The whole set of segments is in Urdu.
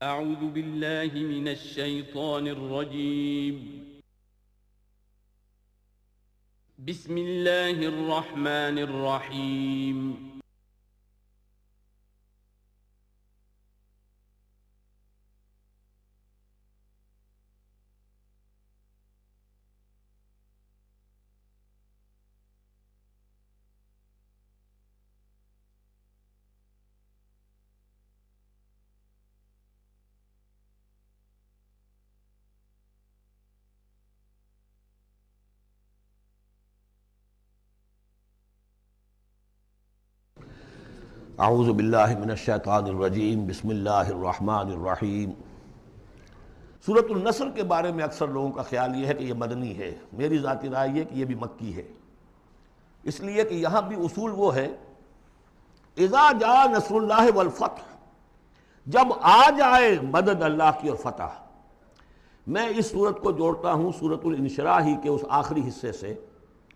اعوذ باللہ من الشیطان الرجیم بسم اللہ الرحمن الرحیم اعوذ باللہ من الشیطان الرجیم بسم اللہ الرحمن الرحیم۔ سورۃ النصر کے بارے میں اکثر لوگوں کا خیال یہ ہے کہ یہ مدنی ہے، میری ذاتی رائے یہ کہ یہ بھی مکی ہے، اس لیے کہ یہاں بھی اصول وہ ہے اذا جاء نصر اللہ والفتح، جب آ جائے مدد اللہ کی اور فتح۔ میں اس سورت کو جوڑتا ہوں سورۃ الانشراح ہی کے اس آخری حصے سے،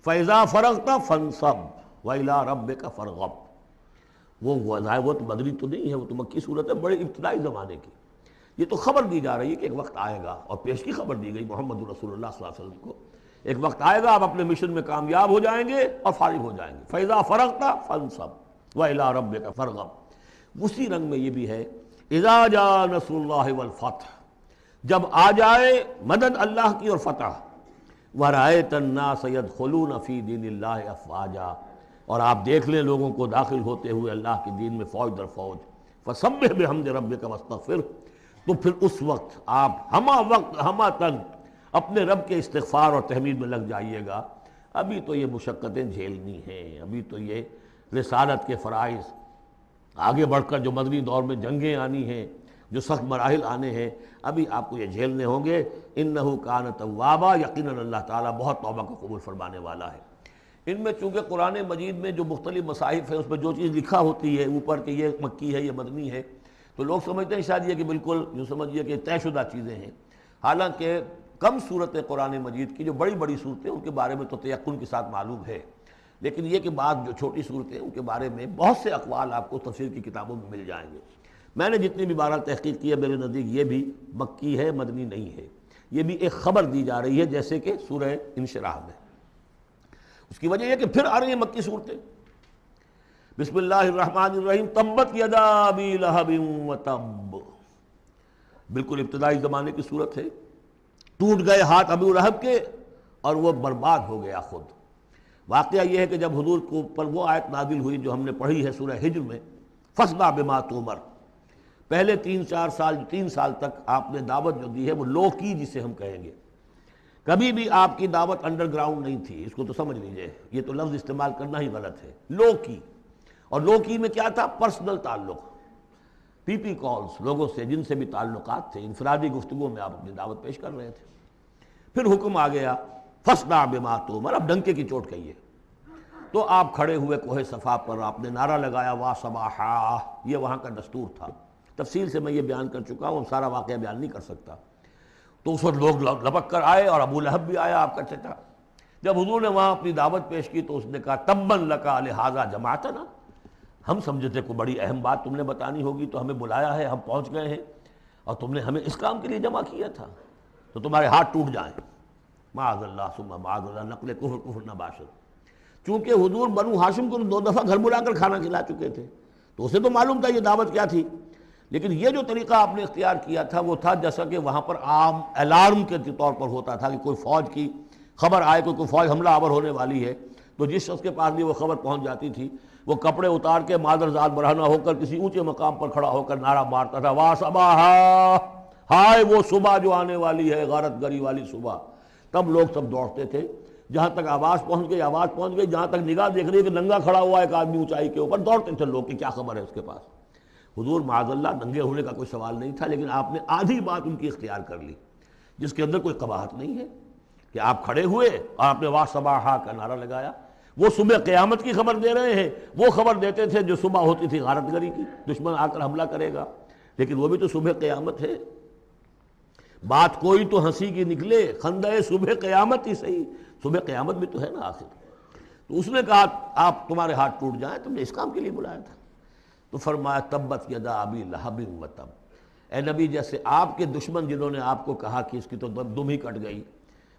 فَإِذَا فَرَغْتَ فَانْصَبْ وَإِلَىٰ رَبِّكَ فَارْغَب۔ وہ تو مدنی تو نہیں ہے، وہ تو مکی صورت ہے، بڑے ابتدائی زمانے کی۔ یہ تو خبر دی جا رہی ہے کہ ایک وقت آئے گا، اور پیش کی خبر دی گئی محمد رسول اللہ صلی اللہ علیہ وسلم کو، ایک وقت آئے گا آپ اپنے مشن میں کامیاب ہو جائیں گے اور فارغ ہو جائیں گے۔ فَإِذَا فَرَغْتَ فَانْصَبْ وَإِلَىٰ رَبِّكَ فَارْغَب۔ اسی رنگ میں یہ بھی ہے اِذَا جَاءَ نَصْرُ اللَّهِ وَالْفَتْحُ، جب آ جائے مدد اللہ کی اور فتح۔ وَرَأَيْتَ النَّاسَ يَدْخُلُونَ فِي دِينِ اللَّهِ أَفْوَاجًا، اور آپ دیکھ لیں لوگوں کو داخل ہوتے ہوئے اللہ کے دین میں فوج در فوج۔ فَسَبِّحْ بِحَمْدِ رَبِّكَ وَاسْتَغْفِرْ، تو پھر اس وقت آپ ہمہ تن اپنے رب کے استغفار اور تحمید میں لگ جائیے گا۔ ابھی تو یہ مشقتیں جھیلنی ہیں، ابھی تو یہ رسالت کے فرائض، آگے بڑھ کر جو مدنی دور میں جنگیں آنی ہیں، جو سخت مراحل آنے ہیں، ابھی آپ کو یہ جھیلنے ہوں گے۔ اِنَّهُ كَانَ تَوَّابًا، یقیناً اللہ تعالیٰ بہت توبہ کو قبول فرمانے والا ہے۔ ان میں چونکہ قرآن مجید میں جو مختلف مصاحف ہیں اس میں جو چیز لکھا ہوتی ہے اوپر کہ یہ مکی ہے یہ مدنی ہے، تو لوگ سمجھتے ہیں شاید یہ کہ بالکل جو سمجھیے کہ طے شدہ چیزیں ہیں، حالانکہ کم صورتیں قرآن مجید کی جو بڑی بڑی صورتیں ان کے بارے میں تو تیقن کے ساتھ معلوم ہے، لیکن یہ کہ بعض جو چھوٹی صورتیں ان کے بارے میں بہت سے اقوال آپ کو تفسیر کی کتابوں میں مل جائیں گے۔ میں نے جتنی بھی بہرحال تحقیق کی ہے، میرے نزدیک یہ بھی مکی ہے، مدنی نہیں ہے، یہ بھی ایک خبر دی جا رہی ہے جیسے کہ سورہ انشراح میں۔ اس کی وجہ یہ کہ پھر آ رہی ہیں مکی صورتیں۔ بسم اللہ الرحمن الرحیم، تبت یدا ابی لہب وتب، بالکل ابتدائی زمانے کی صورت ہے۔ ٹوٹ گئے ہاتھ ابو لہب کے اور وہ برباد ہو گیا خود۔ واقعہ یہ ہے کہ جب حضور کو پر وہ آیت نازل ہوئی جو ہم نے پڑھی ہے سورہ ہجر میں، فاصدع بما تؤمر، پہلے 3 سال تک آپ نے دعوت جو دی ہے وہ لو کی، جسے ہم کہیں گے، کبھی بھی آپ کی دعوت انڈر گراؤنڈ نہیں تھی، اس کو تو سمجھ لیجئے، یہ تو لفظ استعمال کرنا ہی غلط ہے، لو کی۔ اور لو کی میں کیا تھا؟ پرسنل تعلق، پی پی کالز، لوگوں سے جن سے بھی تعلقات تھے، انفرادی گفتگو میں آپ اپنی دعوت پیش کر رہے تھے۔ پھر حکم آ گیا فاصدع بما تؤمر، اب ڈنکے کی چوٹ کہیے۔ تو آپ کھڑے ہوئے کوہ صفا پر، آپ نے نعرہ لگایا وا صباحا، یہ وہاں کا دستور تھا، تفصیل سے میں یہ بیان کر چکا ہوں، سارا واقعہ بیان نہیں کر سکتا۔ تو اس وقت لوگ لپک کر آئے اور ابو لہب بھی آیا آپ کا چچا۔ جب حضور نے وہاں اپنی دعوت پیش کی تو اس نے کہا تباً لک لہذا جمعتنا، ہم سمجھے تھے کوئی بڑی اہم بات تم نے بتانی ہوگی تو ہمیں بلایا ہے، ہم پہنچ گئے ہیں اور تم نے ہمیں اس کام کے لیے جمع کیا تھا، تو تمہارے ہاتھ ٹوٹ جائیں۔ معاذ اللہ ثم معاذ اللہ، نقل کفر نہ باشد۔ چونکہ حضور بنو ہاشم کو 2 دفعہ گھر بلا کر کھانا کھلا چکے تھے، تو اسے تو معلوم تھا یہ دعوت کیا تھی، لیکن یہ جو طریقہ آپ نے اختیار کیا تھا وہ تھا جیسا کہ وہاں پر عام الارم کے طور پر ہوتا تھا کہ کوئی فوج کی خبر آئے، کوئی فوج حملہ آور ہونے والی ہے، تو جس شخص کے پاس بھی وہ خبر پہنچ جاتی تھی وہ کپڑے اتار کے مادر ذات برہنہ ہو کر کسی اونچے مقام پر کھڑا ہو کر نعرہ مارتا تھا وا صباحا، ہائے وہ صبح جو آنے والی ہے، غارت گری والی صبح۔ تب لوگ سب دوڑتے تھے، جہاں تک آواز پہنچ گئی، جہاں تک نگاہ دیکھ رہی ہے کہ ننگا کھڑا ہوا ایک آدمی اونچائی کے اوپر، دوڑتے تھے لوگ کہ کیا خبر ہے اس کے پاس۔ حضور معاذ اللہ ننگے ہونے کا کوئی سوال نہیں تھا، لیکن آپ نے آدھی بات ان کی اختیار کر لی جس کے اندر کوئی قباحت نہیں ہے، کہ آپ کھڑے ہوئے اور آپ نے وا صباحا کا نعرہ لگایا۔ وہ صبح قیامت کی خبر دے رہے ہیں، وہ خبر دیتے تھے جو صبح ہوتی تھی غارت گری کی، دشمن آ کر حملہ کرے گا، لیکن وہ بھی تو صبح قیامت ہے۔ بات کوئی تو ہنسی کی نکلے، خندہ صبح قیامت ہی صحیح، صبح قیامت بھی تو ہے نا آخر۔ تو اس نے کہا آپ تمہارے ہاتھ ٹوٹ جائیں، تم نے اس کام کے لیے بلایا تھا۔ تو فرمایا تبت یدا ابی لہب وتب، اے نبی جیسے آپ کے دشمن جنہوں نے آپ کو کہا کہ اس کی تو دم ہی کٹ گئی،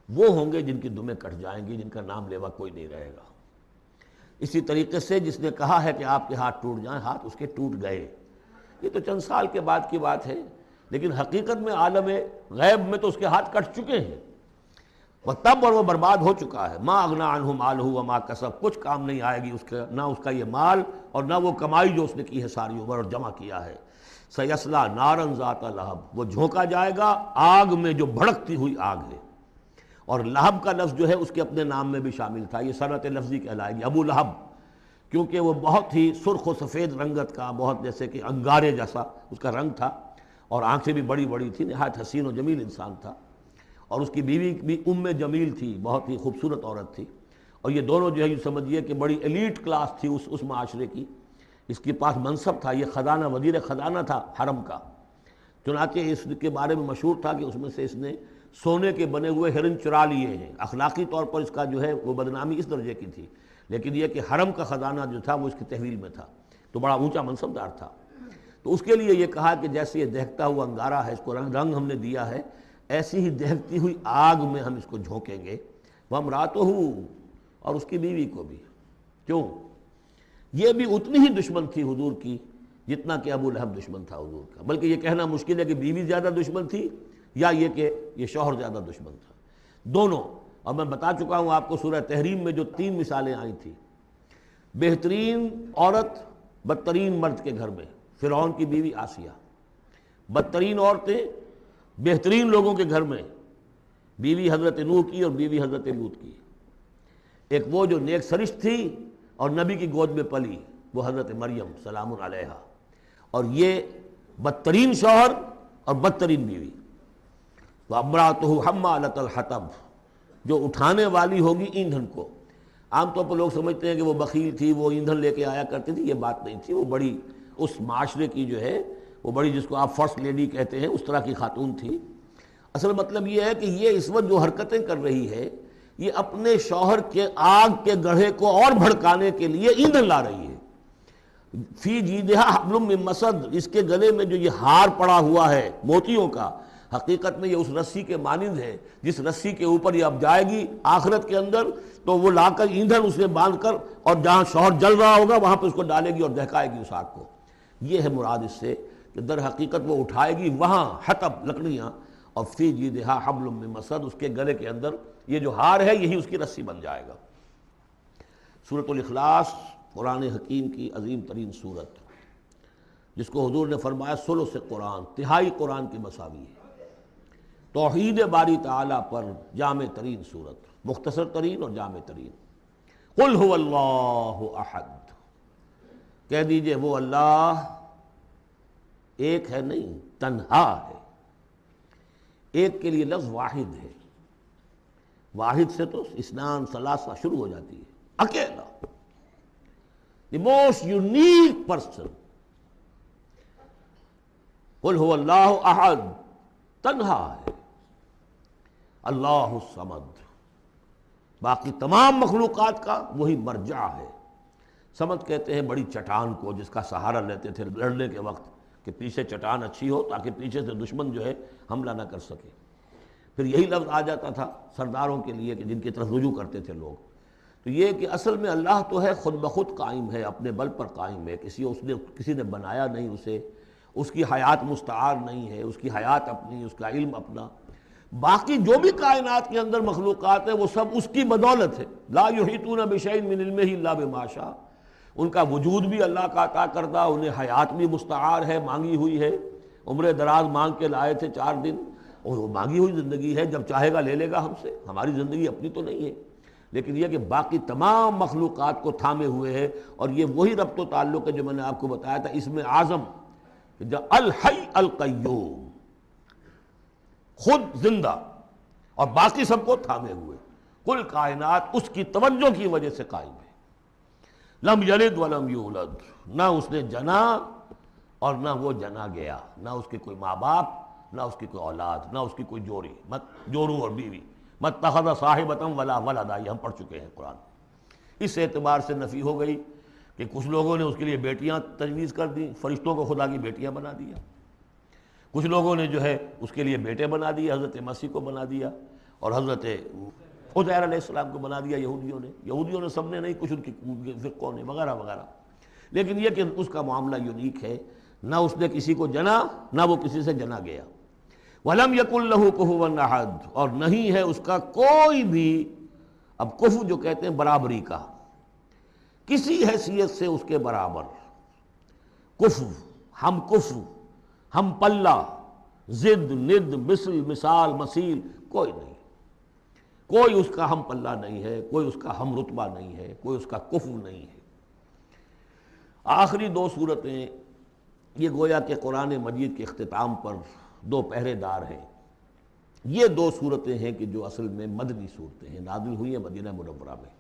وہ ہوں گے جن کی دمیں کٹ جائیں گی، جن کا نام لیوا کوئی نہیں رہے گا۔ اسی طریقے سے جس نے کہا ہے کہ آپ کے ہاتھ ٹوٹ جائیں، ہاتھ اس کے ٹوٹ گئے۔ یہ تو چند سال کے بعد کی بات ہے، لیکن حقیقت میں عالم غیب میں تو اس کے ہاتھ کٹ چکے ہیں، وہ تب اور وہ برباد ہو چکا ہے۔ ما اغنی عنہ مالہ وما کسب، کچھ کام نہیں آئے گی اس کا، نہ اس کا یہ مال اور نہ وہ کمائی جو اس نے کی ہے ساری عمر اور جمع کیا ہے۔ سیصلیٰ نارا ذات لہب، وہ جھونکا جائے گا آگ میں جو بھڑکتی ہوئی آگ ہے۔ اور لہب کا لفظ جو ہے اس کے اپنے نام میں بھی شامل تھا، یہ صنعت لفظی کہلائے گی، ابو لہب، کیونکہ وہ بہت ہی سرخ و سفید رنگت کا، بہت جیسے کہ انگارے جیسا اس کا رنگ تھا، اور آنکھیں بھی بڑی بڑی تھی، نہایت حسین و جمیل انسان تھا، اور اس کی بیوی بھی جمیل تھی، بہت ہی خوبصورت عورت تھی، اور یہ دونوں جو ہے یہ سمجھیے کہ بڑی ایلیٹ کلاس تھی اس معاشرے کی، اس کے پاس منصب تھا، یہ خزانہ وزیر خزانہ تھا حرم کا۔ چنانچہ اس کے بارے میں مشہور تھا کہ اس میں سے اس نے سونے کے بنے ہوئے ہرن چرا لیے ہیں۔ اخلاقی طور پر اس کا جو ہے وہ بدنامی اس درجے کی تھی، لیکن یہ کہ حرم کا خزانہ جو تھا وہ اس کی تحویل میں تھا، تو بڑا اونچا منصب دار تھا۔ تو اس کے لیے یہ کہا کہ جیسے یہ دہکتا ہوا انگارہ ہے، اس کو رنگ ہم نے دیا ہے، ایسی ہی دہکتی ہوئی آگ میں ہم اس کو جھونکیں گے، وَامْرَأَتُهُ، اور اس کی بیوی کو بھی۔ کیوں؟ یہ بھی اتنی ہی دشمن تھی حضور کی جتنا کہ ابو لہب دشمن تھا حضور کا، بلکہ یہ کہنا مشکل ہے کہ بیوی زیادہ دشمن تھی یا یہ کہ یہ شوہر زیادہ دشمن تھا، دونوں۔ اور میں بتا چکا ہوں آپ کو سورہ تحریم میں جو 3 مثالیں آئی تھیں، بہترین عورت بدترین مرد کے گھر میں، فرعون کی بیوی آسیہ، بدترین عورتیں بہترین لوگوں کے گھر میں، بیوی حضرت نوح کی اور بیوی حضرت لوط کی، ایک وہ جو نیک سرشت تھی اور نبی کی گود میں پلی، وہ حضرت مریم سلام علیہا، اور یہ بدترین شوہر اور بدترین بیوی۔ وَامْرَأَتُهُ حَمَّالَةَ الْحَطَبِ، جو اٹھانے والی ہوگی ایندھن کو۔ عام طور پر لوگ سمجھتے ہیں کہ وہ بخیل تھی، وہ ایندھن لے کے آیا کرتی تھی، یہ بات نہیں تھی، وہ بڑی اس معاشرے کی جو ہے وہ بڑی، جس کو آپ فرسٹ لیڈی کہتے ہیں، اس طرح کی خاتون تھی۔ اصل مطلب یہ ہے کہ یہ اس وقت جو حرکتیں کر رہی ہے، یہ اپنے شوہر کے آگ کے گڑھے کو اور بھڑکانے کے لیے ایندھن لا رہی ہے۔ فی جیدہا حبل من مسد، اس کے گلے میں جو یہ ہار پڑا ہوا ہے موتیوں کا، حقیقت میں یہ اس رسی کے مانند ہے جس رسی کے اوپر یہ اب جائے گی آخرت کے اندر، تو وہ لا کر ایندھن اسے باندھ کر، اور جہاں شوہر جل رہا ہوگا وہاں پہ اس کو ڈالے گی اور دہکائے گی اس آگ کو۔ یہ ہے مراد اس سے کہ در حقیقت وہ اٹھائے گی وہاں حطب لکڑیاں، اور فی جیدہا حبل من مسد، اس کے گلے کے اندر یہ جو ہار ہے یہی اس کی رسی بن جائے گا۔ سورۃ الاخلاص قرآن حکیم کی عظیم ترین سورت، جس کو حضور نے فرمایا ثلث قرآن، تہائی قرآن کی مساوی ہے، توحید باری تعالیٰ پر جامع ترین سورت، مختصر ترین اور جامع ترین۔ قل هو اللہ احد، کہہ دیجئے وہ اللہ ایک ہے، نہیں تنہا ہے۔ ایک کے لیے لفظ واحد ہے، واحد سے تو اثنان ثلاثہ شروع ہو جاتی ہے، اکیلا، دی موسٹ یونیک پرسن۔ قل هو اللہ احد، تنہا ہے، اللہ الصمد، باقی تمام مخلوقات کا وہی مرجع ہے۔ صمد کہتے ہیں بڑی چٹان کو، جس کا سہارا لیتے تھے لڑنے کے وقت، کہ پیچھے چٹان اچھی ہو تاکہ پیچھے سے دشمن جو ہے حملہ نہ کر سکے۔ پھر یہی لفظ آ جاتا تھا سرداروں کے لیے کہ جن کی طرف رجوع کرتے تھے لوگ۔ تو یہ کہ اصل میں اللہ تو ہے خود بخود قائم ہے، اپنے بل پر قائم ہے، کسی نے بنایا نہیں اسے، اس کی حیات مستعار نہیں ہے، اس کی حیات اپنی، اس کا علم اپنا۔ باقی جو بھی کائنات کے اندر مخلوقات ہیں وہ سب اس کی بدولت ہے۔ لا یحیطون بشیء من علمہ الا بما شاء، ان کا وجود بھی اللہ کا عطا کردہ، انہیں حیات بھی مستعار ہے، مانگی ہوئی ہے، عمر دراز مانگ کے لائے تھے 4 دن، اور وہ مانگی ہوئی زندگی ہے، جب چاہے گا لے لے گا ہم سے، ہماری زندگی اپنی تو نہیں ہے، لیکن یہ کہ باقی تمام مخلوقات کو تھامے ہوئے ہے۔ اور یہ وہی ربط و تعلق ہے جو میں نے آپ کو بتایا تھا اسم اعظم، جو الحی القیوم، خود زندہ اور باقی سب کو تھامے ہوئے، کل کائنات اس کی توجہ کی وجہ سے قائم ہے۔ لم یلد ولم یولد، نہ اس نے جنا اور نہ وہ جنا گیا، نہ اس کے کوئی ماں باپ، نہ اس کی کوئی اولاد، نہ اس کی کوئی جوڑی، جورو اور بیوی، متخذ صاحبۃ ولا ولدا، یہ ہم پڑھ چکے ہیں قرآن۔ اس اعتبار سے نفی ہو گئی کہ کچھ لوگوں نے اس کے لیے بیٹیاں تجویز کر دیں، فرشتوں کو خدا کی بیٹیاں بنا دیا۔ کچھ لوگوں نے جو ہے اس کے لیے بیٹے بنا دیے، حضرت مسیح کو بنا دیا، اور حضرت عزیر علیہ السلام کو بنا دیا یہودیوں نے سب نے نہیں، کچھ ان کی فرقوں نے وغیرہ وغیرہ۔ لیکن یہ کہ اس کا معاملہ یونیک ہے، نہ اس نے کسی کو جنا نہ وہ کسی سے جنا گیا۔ وَلَمْ يَكُنْ لَهُ كُفُوًا أَحَدٌ، اور نہیں ہے اس کا کوئی بھی، اب کفو جو کہتے ہیں برابری کا، کسی حیثیت سے اس کے برابر، کفو، ہم پلہ، ضد، ند، مثل، مثال، مثیل، کوئی نہیں، کوئی اس کا ہم پلہ نہیں ہے، کوئی اس کا ہم رتبہ نہیں ہے، کوئی اس کا کفو نہیں ہے۔ آخری دو صورتیں یہ گویا کہ قرآن مجید کے اختتام پر دو پہرے دار ہیں۔ یہ دو صورتیں ہیں کہ جو اصل میں مدنی صورتیں ہیں، نازل ہوئی ہیں مدینہ منورہ میں،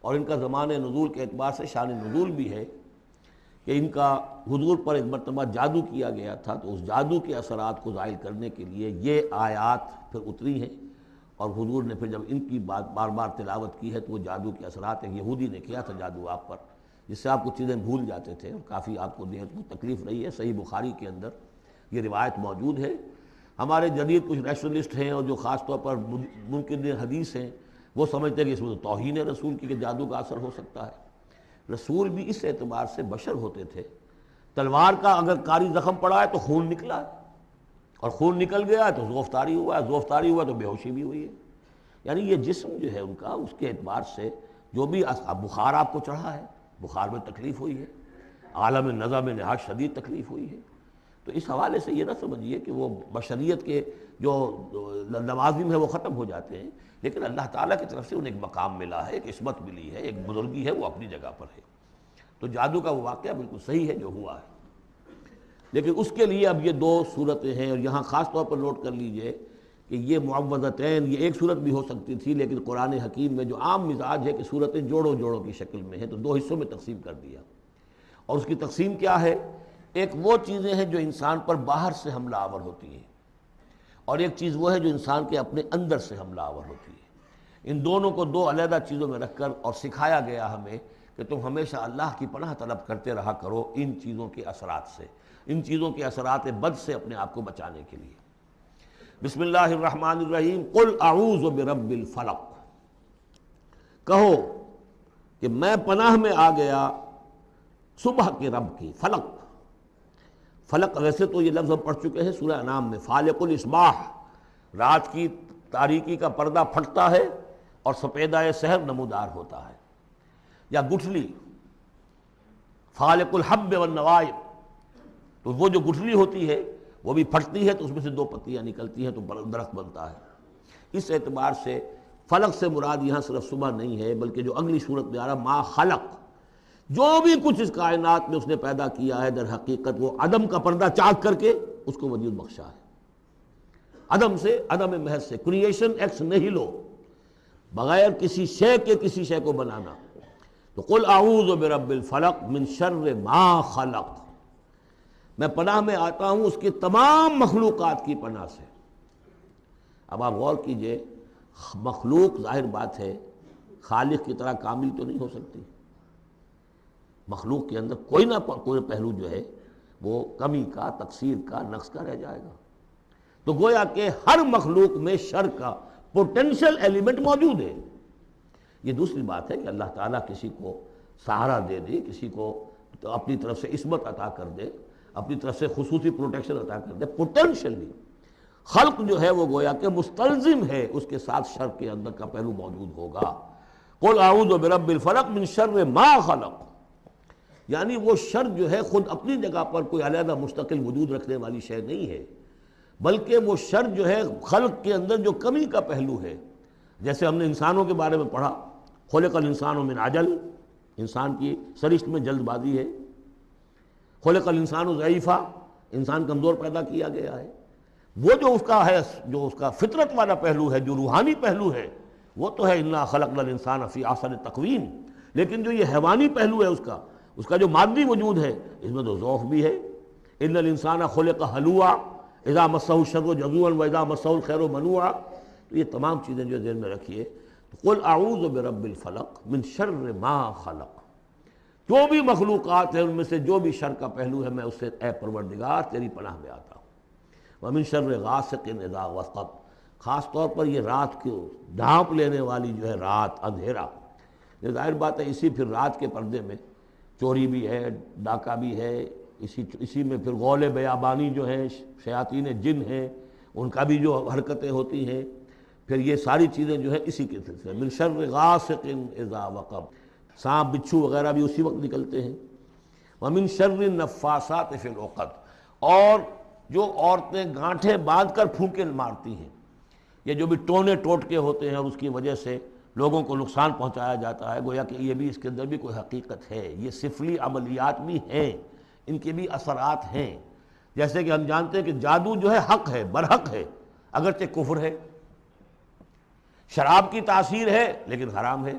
اور ان کا زمان نزول کے اعتبار سے شان نزول بھی ہے کہ ان کا حضور پر ایک مرتبہ جادو کیا گیا تھا، تو اس جادو کے اثرات کو زائل کرنے کے لیے یہ آیات پھر اتری ہیں، اور حضور نے پھر جب ان کی بات بار بار تلاوت کی ہے تو وہ جادو کے اثرات، ایک یہودی نے کیا تھا جادو آپ پر، جس سے آپ کو چیزیں بھول جاتے تھے، اور کافی آپ کو نہایت تکلیف رہی ہے۔ صحیح بخاری کے اندر یہ روایت موجود ہے۔ ہمارے جدید کچھ ریشنلسٹ ہیں اور جو خاص طور پر منکر حدیث ہیں، وہ سمجھتے ہیں کہ اس میں تو توہین رسول کی کہ جادو کا اثر ہو سکتا ہے۔ رسول بھی اس اعتبار سے بشر ہوتے تھے، تلوار کا اگر کاری زخم پڑا ہے تو خون نکلا ہے، اور خون نکل گیا ہے تو زوفتاری ہوا ہے، زوفتاری ہوا تو بے ہوشی بھی ہوئی ہے۔ یعنی یہ جسم جو ہے ان کا، اس کے اعتبار سے جو بھی بخار آپ کو چڑھا ہے، بخار میں تکلیف ہوئی ہے، عالم نزع میں نہایت شدید تکلیف ہوئی ہے، تو اس حوالے سے یہ نہ سمجھیے کہ وہ بشریت کے جو لوازم ہے وہ ختم ہو جاتے ہیں، لیکن اللہ تعالیٰ کی طرف سے انہیں ایک مقام ملا ہے، ایک عصمت ملی ہے، ایک بزرگی ہے، وہ اپنی جگہ پر ہے۔ تو جادو کا وہ واقعہ بالکل صحیح ہے جو ہوا ہے، لیکن اس کے لیے اب یہ دو صورتیں ہیں، اور یہاں خاص طور پر نوٹ کر لیجئے کہ یہ معوذتین، یہ ایک صورت بھی ہو سکتی تھی، لیکن قرآن حکیم میں جو عام مزاج ہے کہ صورتیں جوڑوں جوڑوں کی شکل میں ہیں، تو دو حصوں میں تقسیم کر دیا۔ اور اس کی تقسیم کیا ہے؟ ایک وہ چیزیں ہیں جو انسان پر باہر سے حملہ آور ہوتی ہیں، اور ایک چیز وہ ہے جو انسان کے اپنے اندر سے حملہ آور ہوتی ہے۔ ان دونوں کو دو علیحدہ چیزوں میں رکھ کر اور سکھایا گیا ہمیں کہ تم ہمیشہ اللہ کی پناہ طلب کرتے رہا کرو ان چیزوں کے اثرات سے، ان چیزوں کے اثرات بد سے اپنے آپ کو بچانے کے لیے۔ بسم اللہ الرحمن الرحیم، قل اعوذ برب الفلق، کہو کہ میں پناہ میں آ گیا صبح کے رب کی۔ فلق، فلق ویسے تو یہ لفظ ہم پڑھ چکے ہیں سورہ انعام میں، فالق الاصباح، رات کی تاریکی کا پردہ پھٹتا ہے اور سپیدہ سحر نمودار ہوتا ہے، یا گٹھلی، فالق الحب والنوائب، تو وہ جو گٹھلی ہوتی ہے وہ بھی پھٹتی ہے تو اس میں سے دو پتیاں نکلتی ہیں تو درخت بنتا ہے۔ اس اعتبار سے فلق سے مراد یہاں صرف صبح نہیں ہے، بلکہ جو اگلی صورت میں آ رہا ما خلق، جو بھی کچھ اس کائنات میں اس نے پیدا کیا ہے در حقیقت وہ عدم کا پردہ چاک کر کے اس کو وجود بخشا ہے، عدم سے، عدم محض سے، کریشن ایکس نہیلو، بغیر کسی شے کے کسی شے کو بنانا۔ تو قل اعوذ برب الفلق من شر ما خلق، میں پناہ میں آتا ہوں اس کی تمام مخلوقات کی پناہ سے۔ اب آپ غور کیجئے، مخلوق ظاہر بات ہے خالق کی طرح کامل تو نہیں ہو سکتی، مخلوق کے اندر کوئی نہ کوئی پہلو جو ہے وہ کمی کا، تقصیر کا، نقص کا رہ جائے گا۔ تو گویا کہ ہر مخلوق میں شر کا پوٹینشل ایلیمنٹ موجود ہے۔ یہ دوسری بات ہے کہ اللہ تعالیٰ کسی کو سہارا دے دے، کسی کو اپنی طرف سے عصمت عطا کر دے، اپنی طرف سے خصوصی پروٹیکشن عطا کر دے، پوٹینشلی خلق جو ہے وہ گویا کہ مستلزم ہے، اس کے ساتھ شر کے اندر کا پہلو موجود ہوگا۔ قل اعوذ برب الفلق من شر ما خلق، یعنی وہ شر جو ہے خود اپنی جگہ پر کوئی علیحدہ مستقل وجود رکھنے والی شے نہیں ہے، بلکہ وہ شر جو ہے خلق کے اندر جو کمی کا پہلو ہے۔ جیسے ہم نے انسانوں کے بارے میں پڑھا، خلق الانسان من عجل، انسان کی سرشت میں جلد بازی ہے۔ خلق الانسان ضعیفا، انسان کمزور پیدا کیا گیا ہے۔ وہ جو اس کا ہے، جو اس کا فطرت والا پہلو ہے، جو روحانی پہلو ہے، وہ تو ہے انا خلقنا الانسان فی احسن تقویم، لیکن جو یہ حیوانی پہلو ہے اس کا جو مادی وجود ہے، اس میں تو ضعف بھی ہے۔ ان الانسان خلق ہلوعا اذا مسہ الشر جزوعا واذا مسہ الخیر منوعا، تو یہ تمام چیزیں جو ذہن میں رکھیے۔ قل اعوذ برب الفلق من شر ما خلق، جو بھی مخلوقات ہیں ان میں سے جو بھی شر کا پہلو ہے، میں اس سے اے پروردگار تیری پناہ میں آتا ہوں۔ ومن شر غاسق اذا وقب، خاص طور پر یہ رات کو ڈھانپ لینے والی جو ہے رات، اندھیرا، یہ ظاہر بات ہے اسی پھر رات کے پردے میں چوری بھی ہے، ڈاکہ بھی ہے، اسی میں پھر غول بیابانی جو ہیں، شیاطین جن ہیں، ان کا بھی جو حرکتیں ہوتی ہیں، پھر یہ ساری چیزیں جو ہے اسی کے سلسلے من شر غاسق اذا وقب، سانپ بچھو وغیرہ بھی اسی وقت نکلتے ہیں، ومن شر النفاثات فی العقد، اور جو عورتیں گانٹھیں باندھ کر پھونکے مارتی ہیں، یہ جو بھی ٹونے ٹوٹکے ہوتے ہیں اور اس کی وجہ سے لوگوں کو نقصان پہنچایا جاتا ہے، گویا کہ یہ بھی اس کے اندر بھی کوئی حقیقت ہے، یہ سفلی عملیات بھی ہیں، ان کے بھی اثرات ہیں۔ جیسے کہ ہم جانتے ہیں کہ جادو جو ہے حق ہے، برحق ہے، اگرچہ کفر ہے، شراب کی تاثیر ہے لیکن حرام ہے،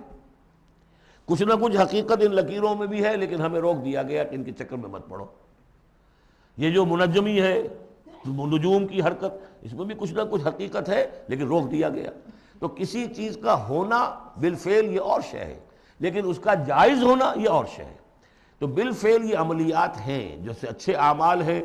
کچھ نہ کچھ حقیقت ان لکیروں میں بھی ہے، لیکن ہمیں روک دیا گیا کہ ان کے چکر میں مت پڑو۔ یہ جو منجمی ہے، نجوم کی حرکت، اس میں بھی کچھ نہ کچھ حقیقت ہے لیکن روک دیا گیا۔ تو کسی چیز کا ہونا بالفعل یہ اور شے ہے، لیکن اس کا جائز ہونا یہ اور شے ہے۔ تو بالفعل یہ عملیات ہیں جیسے اچھے اعمال ہیں،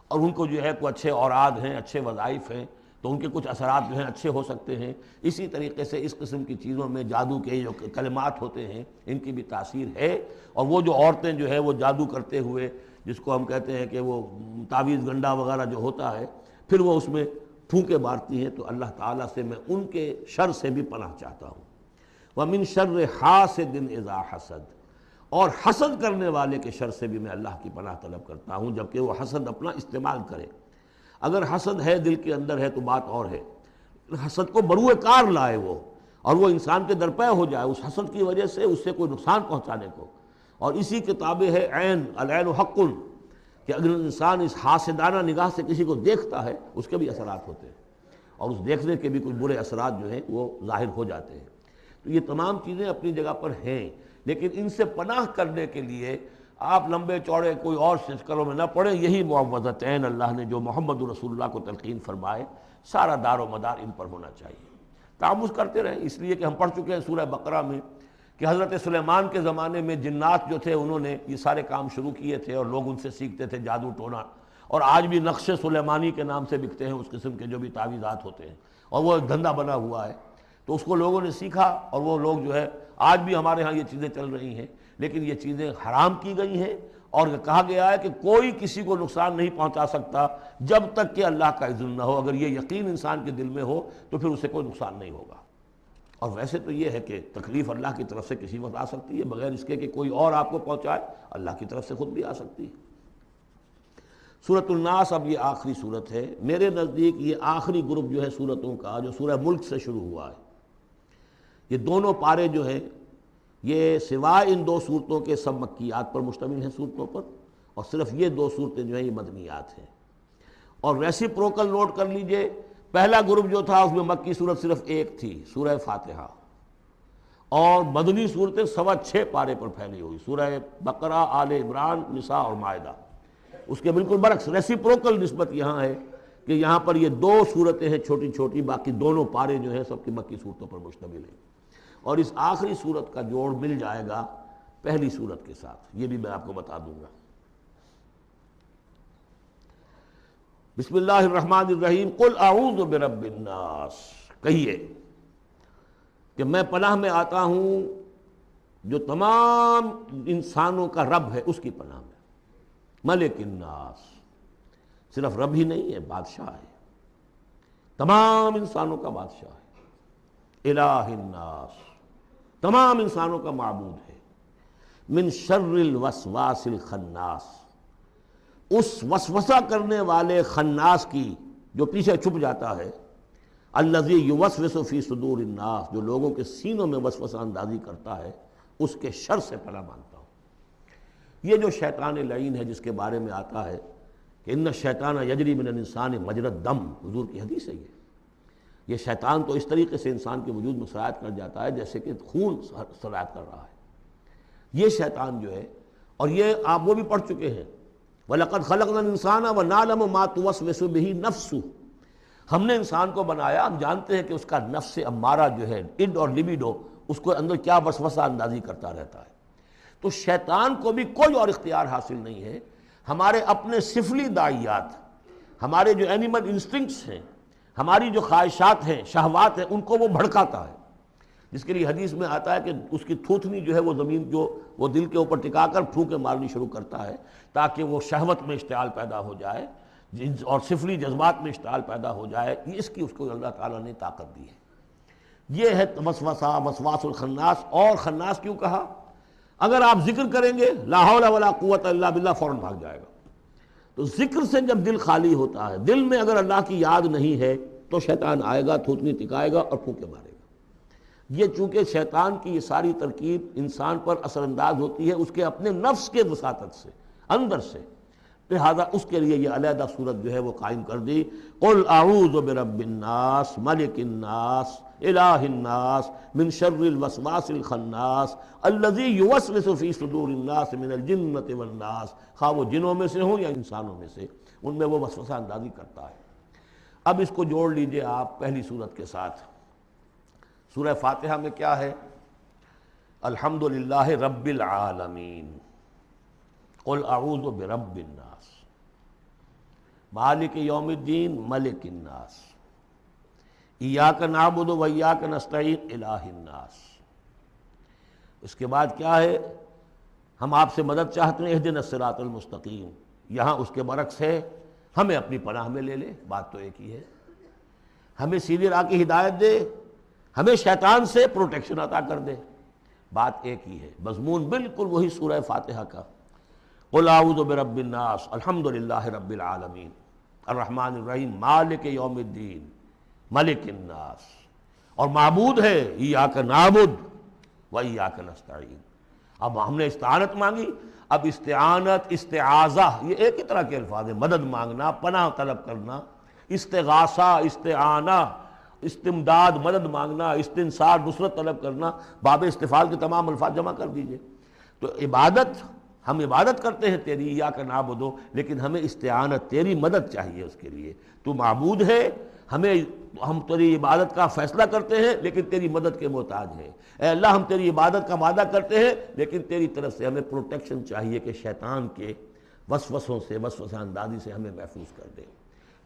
اور ان کو جو ہے کوئی اچھے اوراد ہیں، اچھے وظائف ہیں، تو ان کے کچھ اثرات جو ہیں اچھے ہو سکتے ہیں۔ اسی طریقے سے اس قسم کی چیزوں میں جادو کے جو کلمات ہوتے ہیں ان کی بھی تاثیر ہے، اور وہ جو عورتیں جو ہے وہ جادو کرتے ہوئے، جس کو ہم کہتے ہیں کہ وہ تعویذ گنڈا وغیرہ جو ہوتا ہے، پھر وہ اس میں پھونکے مارتی ہیں، تو اللہ تعالیٰ سے میں ان کے شر سے بھی پناہ چاہتا ہوں۔ وَمِن شَرِّ حَاسِدٍ إِذَا حَسَدَ، اور حسد کرنے والے کے شر سے بھی میں اللہ کی پناہ طلب کرتا ہوں، جبکہ وہ حسد اپنا استعمال کرے۔ اگر حسد ہے دل کے اندر ہے تو بات اور ہے، حسد کو بروئے کار لائے وہ، اور وہ انسان کے درپے ہو جائے اس حسد کی وجہ سے اس سے کوئی نقصان پہنچانے کو۔ اور اسی کتاب ہے عین، العین حق، کہ اگر انسان اس حاسدانہ نگاہ سے کسی کو دیکھتا ہے اس کے بھی اثرات ہوتے ہیں، اور اس دیکھنے کے بھی کچھ برے اثرات جو ہیں وہ ظاہر ہو جاتے ہیں۔ تو یہ تمام چیزیں اپنی جگہ پر ہیں، لیکن ان سے پناہ کرنے کے لیے آپ لمبے چوڑے کوئی اور سلسلوں میں نہ پڑیں، یہی معوذتین اللہ نے جو محمد رسول اللہ کو تلقین فرمائے، سارا دار و مدار ان پر ہونا چاہیے۔ تعمذ کرتے رہیں، اس لیے کہ ہم پڑھ چکے ہیں سورہ بقرہ میں کہ حضرت سلیمان کے زمانے میں جنات جو تھے انہوں نے یہ سارے کام شروع کیے تھے، اور لوگ ان سے سیکھتے تھے جادو ٹونا، اور آج بھی نقش سلیمانی کے نام سے بکتے ہیں اس قسم کے جو بھی تعویذات ہوتے ہیں، اور وہ دھندا بنا ہوا ہے۔ تو اس کو لوگوں نے سیکھا، اور وہ لوگ جو ہے آج بھی ہمارے ہاں یہ چیزیں چل رہی ہیں، لیکن یہ چیزیں حرام کی گئی ہیں، اور کہا گیا ہے کہ کوئی کسی کو نقصان نہیں پہنچا سکتا جب تک کہ اللہ کا اذن نہ ہو۔ اگر یہ یقین انسان کے دل میں ہو تو پھر اسے کوئی نقصان نہیں ہوگا۔ اور ویسے تو یہ ہے کہ تکلیف اللہ کی طرف سے کسی وقت آ سکتی ہے، بغیر اس کے کہ کوئی اور آپ کو پہنچائے، اللہ کی طرف سے خود بھی آ سکتی ہے۔ سورۃ الناس اب یہ آخری سورت ہے، میرے نزدیک یہ آخری گروپ جو ہے سورتوں کا جو سورہ ملک سے شروع ہوا ہے۔ یہ دونوں پارے جو ہیں یہ سوائے ان دو صورتوں کے سب مکیات پر مشتمل ہیں صورتوں پر، اور صرف یہ دو صورتیں جو ہیں یہ مدنیات ہیں۔ اور ریسیپروکل نوٹ کر لیجئے، پہلا گروپ جو تھا اس میں مکی صورت صرف ایک تھی، سورہ فاتحہ، اور مدنی صورتیں 6.25 پارے پر پھیلی ہوئی، سورہ بقرہ، آل عمران، نساء اور مائدہ۔ اس کے بالکل برعکس ریسیپروکل نسبت یہاں ہے کہ یہاں پر یہ دو صورتیں ہیں چھوٹی چھوٹی، باقی دونوں پارے جو ہیں سب کی مکی صورتوں پر مشتمل ہیں۔ اور اس آخری صورت کا جوڑ مل جائے گا پہلی صورت کے ساتھ، یہ بھی میں آپ کو بتا دوں گا۔ بسم اللہ الرحمن الرحیم، قل اعوذ برب الناس، کہیے کہ میں پناہ میں آتا ہوں جو تمام انسانوں کا رب ہے اس کی پناہ میں۔ ملک الناس، صرف رب ہی نہیں ہے، بادشاہ ہے، تمام انسانوں کا بادشاہ ہے۔ الہ الناس، تمام انسانوں کا معبود ہے۔ من شر الوسواس الخناس، اس وسوسہ کرنے والے خناس کی جو پیچھے چھپ جاتا ہے، الذی یوسوس فی صدور الناس، جو لوگوں کے سینوں میں وسوسہ اندازی کرتا ہے، اس کے شر سے پناہ مانگتا ہوں۔ یہ جو شیطان لعین ہے جس کے بارے میں آتا ہے کہ ان الشیطان یجری من الانسان مجری الدم، حضور کی حدیث ہے یہ شیطان تو اس طریقے سے انسان کے وجود میں سرایت کر جاتا ہے جیسے کہ خون سرایت کر رہا ہے۔ یہ شیطان جو ہے، اور یہ آپ وہ بھی پڑھ چکے ہیں، وَلَقَدْ خَلَقْنَا الْإِنسَانَ وَنَعْلَمُ مَا تُوَسْوِسُ بِهِ نَفْسُهُ، ہم نے انسان کو بنایا، ہم جانتے ہیں کہ اس کا نفس امارہ جو ہے، اڈ اور لبیڈو، اس کو اندر کیا وسوسہ اندازی کرتا رہتا ہے۔ تو شیطان کو بھی کوئی اور اختیار حاصل نہیں ہے، ہمارے اپنے سفلی داعیات، ہمارے جو اینیمل انسٹنکٹس ہیں، ہماری جو خواہشات ہیں، شہوات ہیں، ان کو وہ بھڑکاتا ہے، جس کے لیے حدیث میں آتا ہے کہ اس کی تھوتنی جو ہے وہ زمین جو وہ دل کے اوپر ٹکا کر پھونکے مارنی شروع کرتا ہے تاکہ وہ شہوت میں اشتعال پیدا ہو جائے اور سفلی جذبات میں اشتعال پیدا ہو جائے. اس کی اس کو اللہ تعالیٰ نے طاقت دی ہے. یہ ہے وسوسہ، وسواس الخناس. اور خناس کیوں کہا؟ اگر آپ ذکر کریں گے لا حول ولا قوت الا باللہ فوراً بھاگ جائے گا. تو ذکر سے جب دل خالی ہوتا ہے، دل میں اگر اللہ کی یاد نہیں ہے تو شیطان آئے گا، تھوتنی ٹکائے گا اور پھونکے مارے گا. یہ چونکہ شیطان کی یہ ساری ترکیب انسان پر اثر انداز ہوتی ہے اس کے اپنے نفس کے وساطت سے، اندر سے، لہذا اس کے لیے یہ علیحدہ صورت جو ہے وہ قائم کر دی. قل اعوذ برب الناس ملک الناس الہ الناس من شر الوسواس الخناس الذی یوسوس فی صدور الناس من الجنۃ والناس. خواہ وہ جنوں میں سے ہوں یا انسانوں میں سے، ان میں وہ وسوسہ اندازی کرتا ہے. اب اس کو جوڑ لیجئے آپ پہلی صورت کے ساتھ. سورہ فاتحہ میں کیا ہے؟ الحمدللہ رب العالمین، قل اعوذ برب الناس، مالک یوم الدین، ملک الناس، ایاک نعبد و ایاک نستعین، الہ الناس. اس کے بعد کیا ہے؟ ہم آپ سے مدد چاہتے ہیں، اہدنا الصراط المستقیم. یہاں اس کے برعکس ہے، ہمیں اپنی پناہ میں لے لے. بات تو ایک ہی ہے، ہمیں سیدھی راہ کی ہدایت دے، ہمیں شیطان سے پروٹیکشن عطا کر دے. بات ایک ہی ہے، مضمون بالکل وہی سورہ فاتحہ کا. قل اعوذ برب الناس، الحمدللہ رب العالمین، الرحمن الرحیم، مالک یوم الدین، ملک الناس. اور معبود ہے ایاک نعبد و ایاک نستعین. اب ہم نے استعانت مانگی. اب استعانت، استعاذہ، یہ ایک ہی طرح کے الفاظ ہیں. مدد مانگنا، پناہ طلب کرنا، استغاثہ، استعانہ، استمداد، مدد مانگنا، استنصار، نصرت طلب کرنا. باب استفعال کے تمام الفاظ جمع کر دیجئے. تو عبادت، ہم عبادت کرتے ہیں تیری، ایاک نعبد، لیکن ہمیں استعانت، تیری مدد چاہیے اس کے لیے. تو معبود ہے، ہم تیری عبادت کا فیصلہ کرتے ہیں لیکن تیری مدد کے محتاج ہیں. اے اللہ، ہم تیری عبادت کا وعدہ کرتے ہیں لیکن تیری طرف سے ہمیں پروٹیکشن چاہیے کہ شیطان کے وسوسوں سے، وسوسہ اندازی سے ہمیں محفوظ کر دے.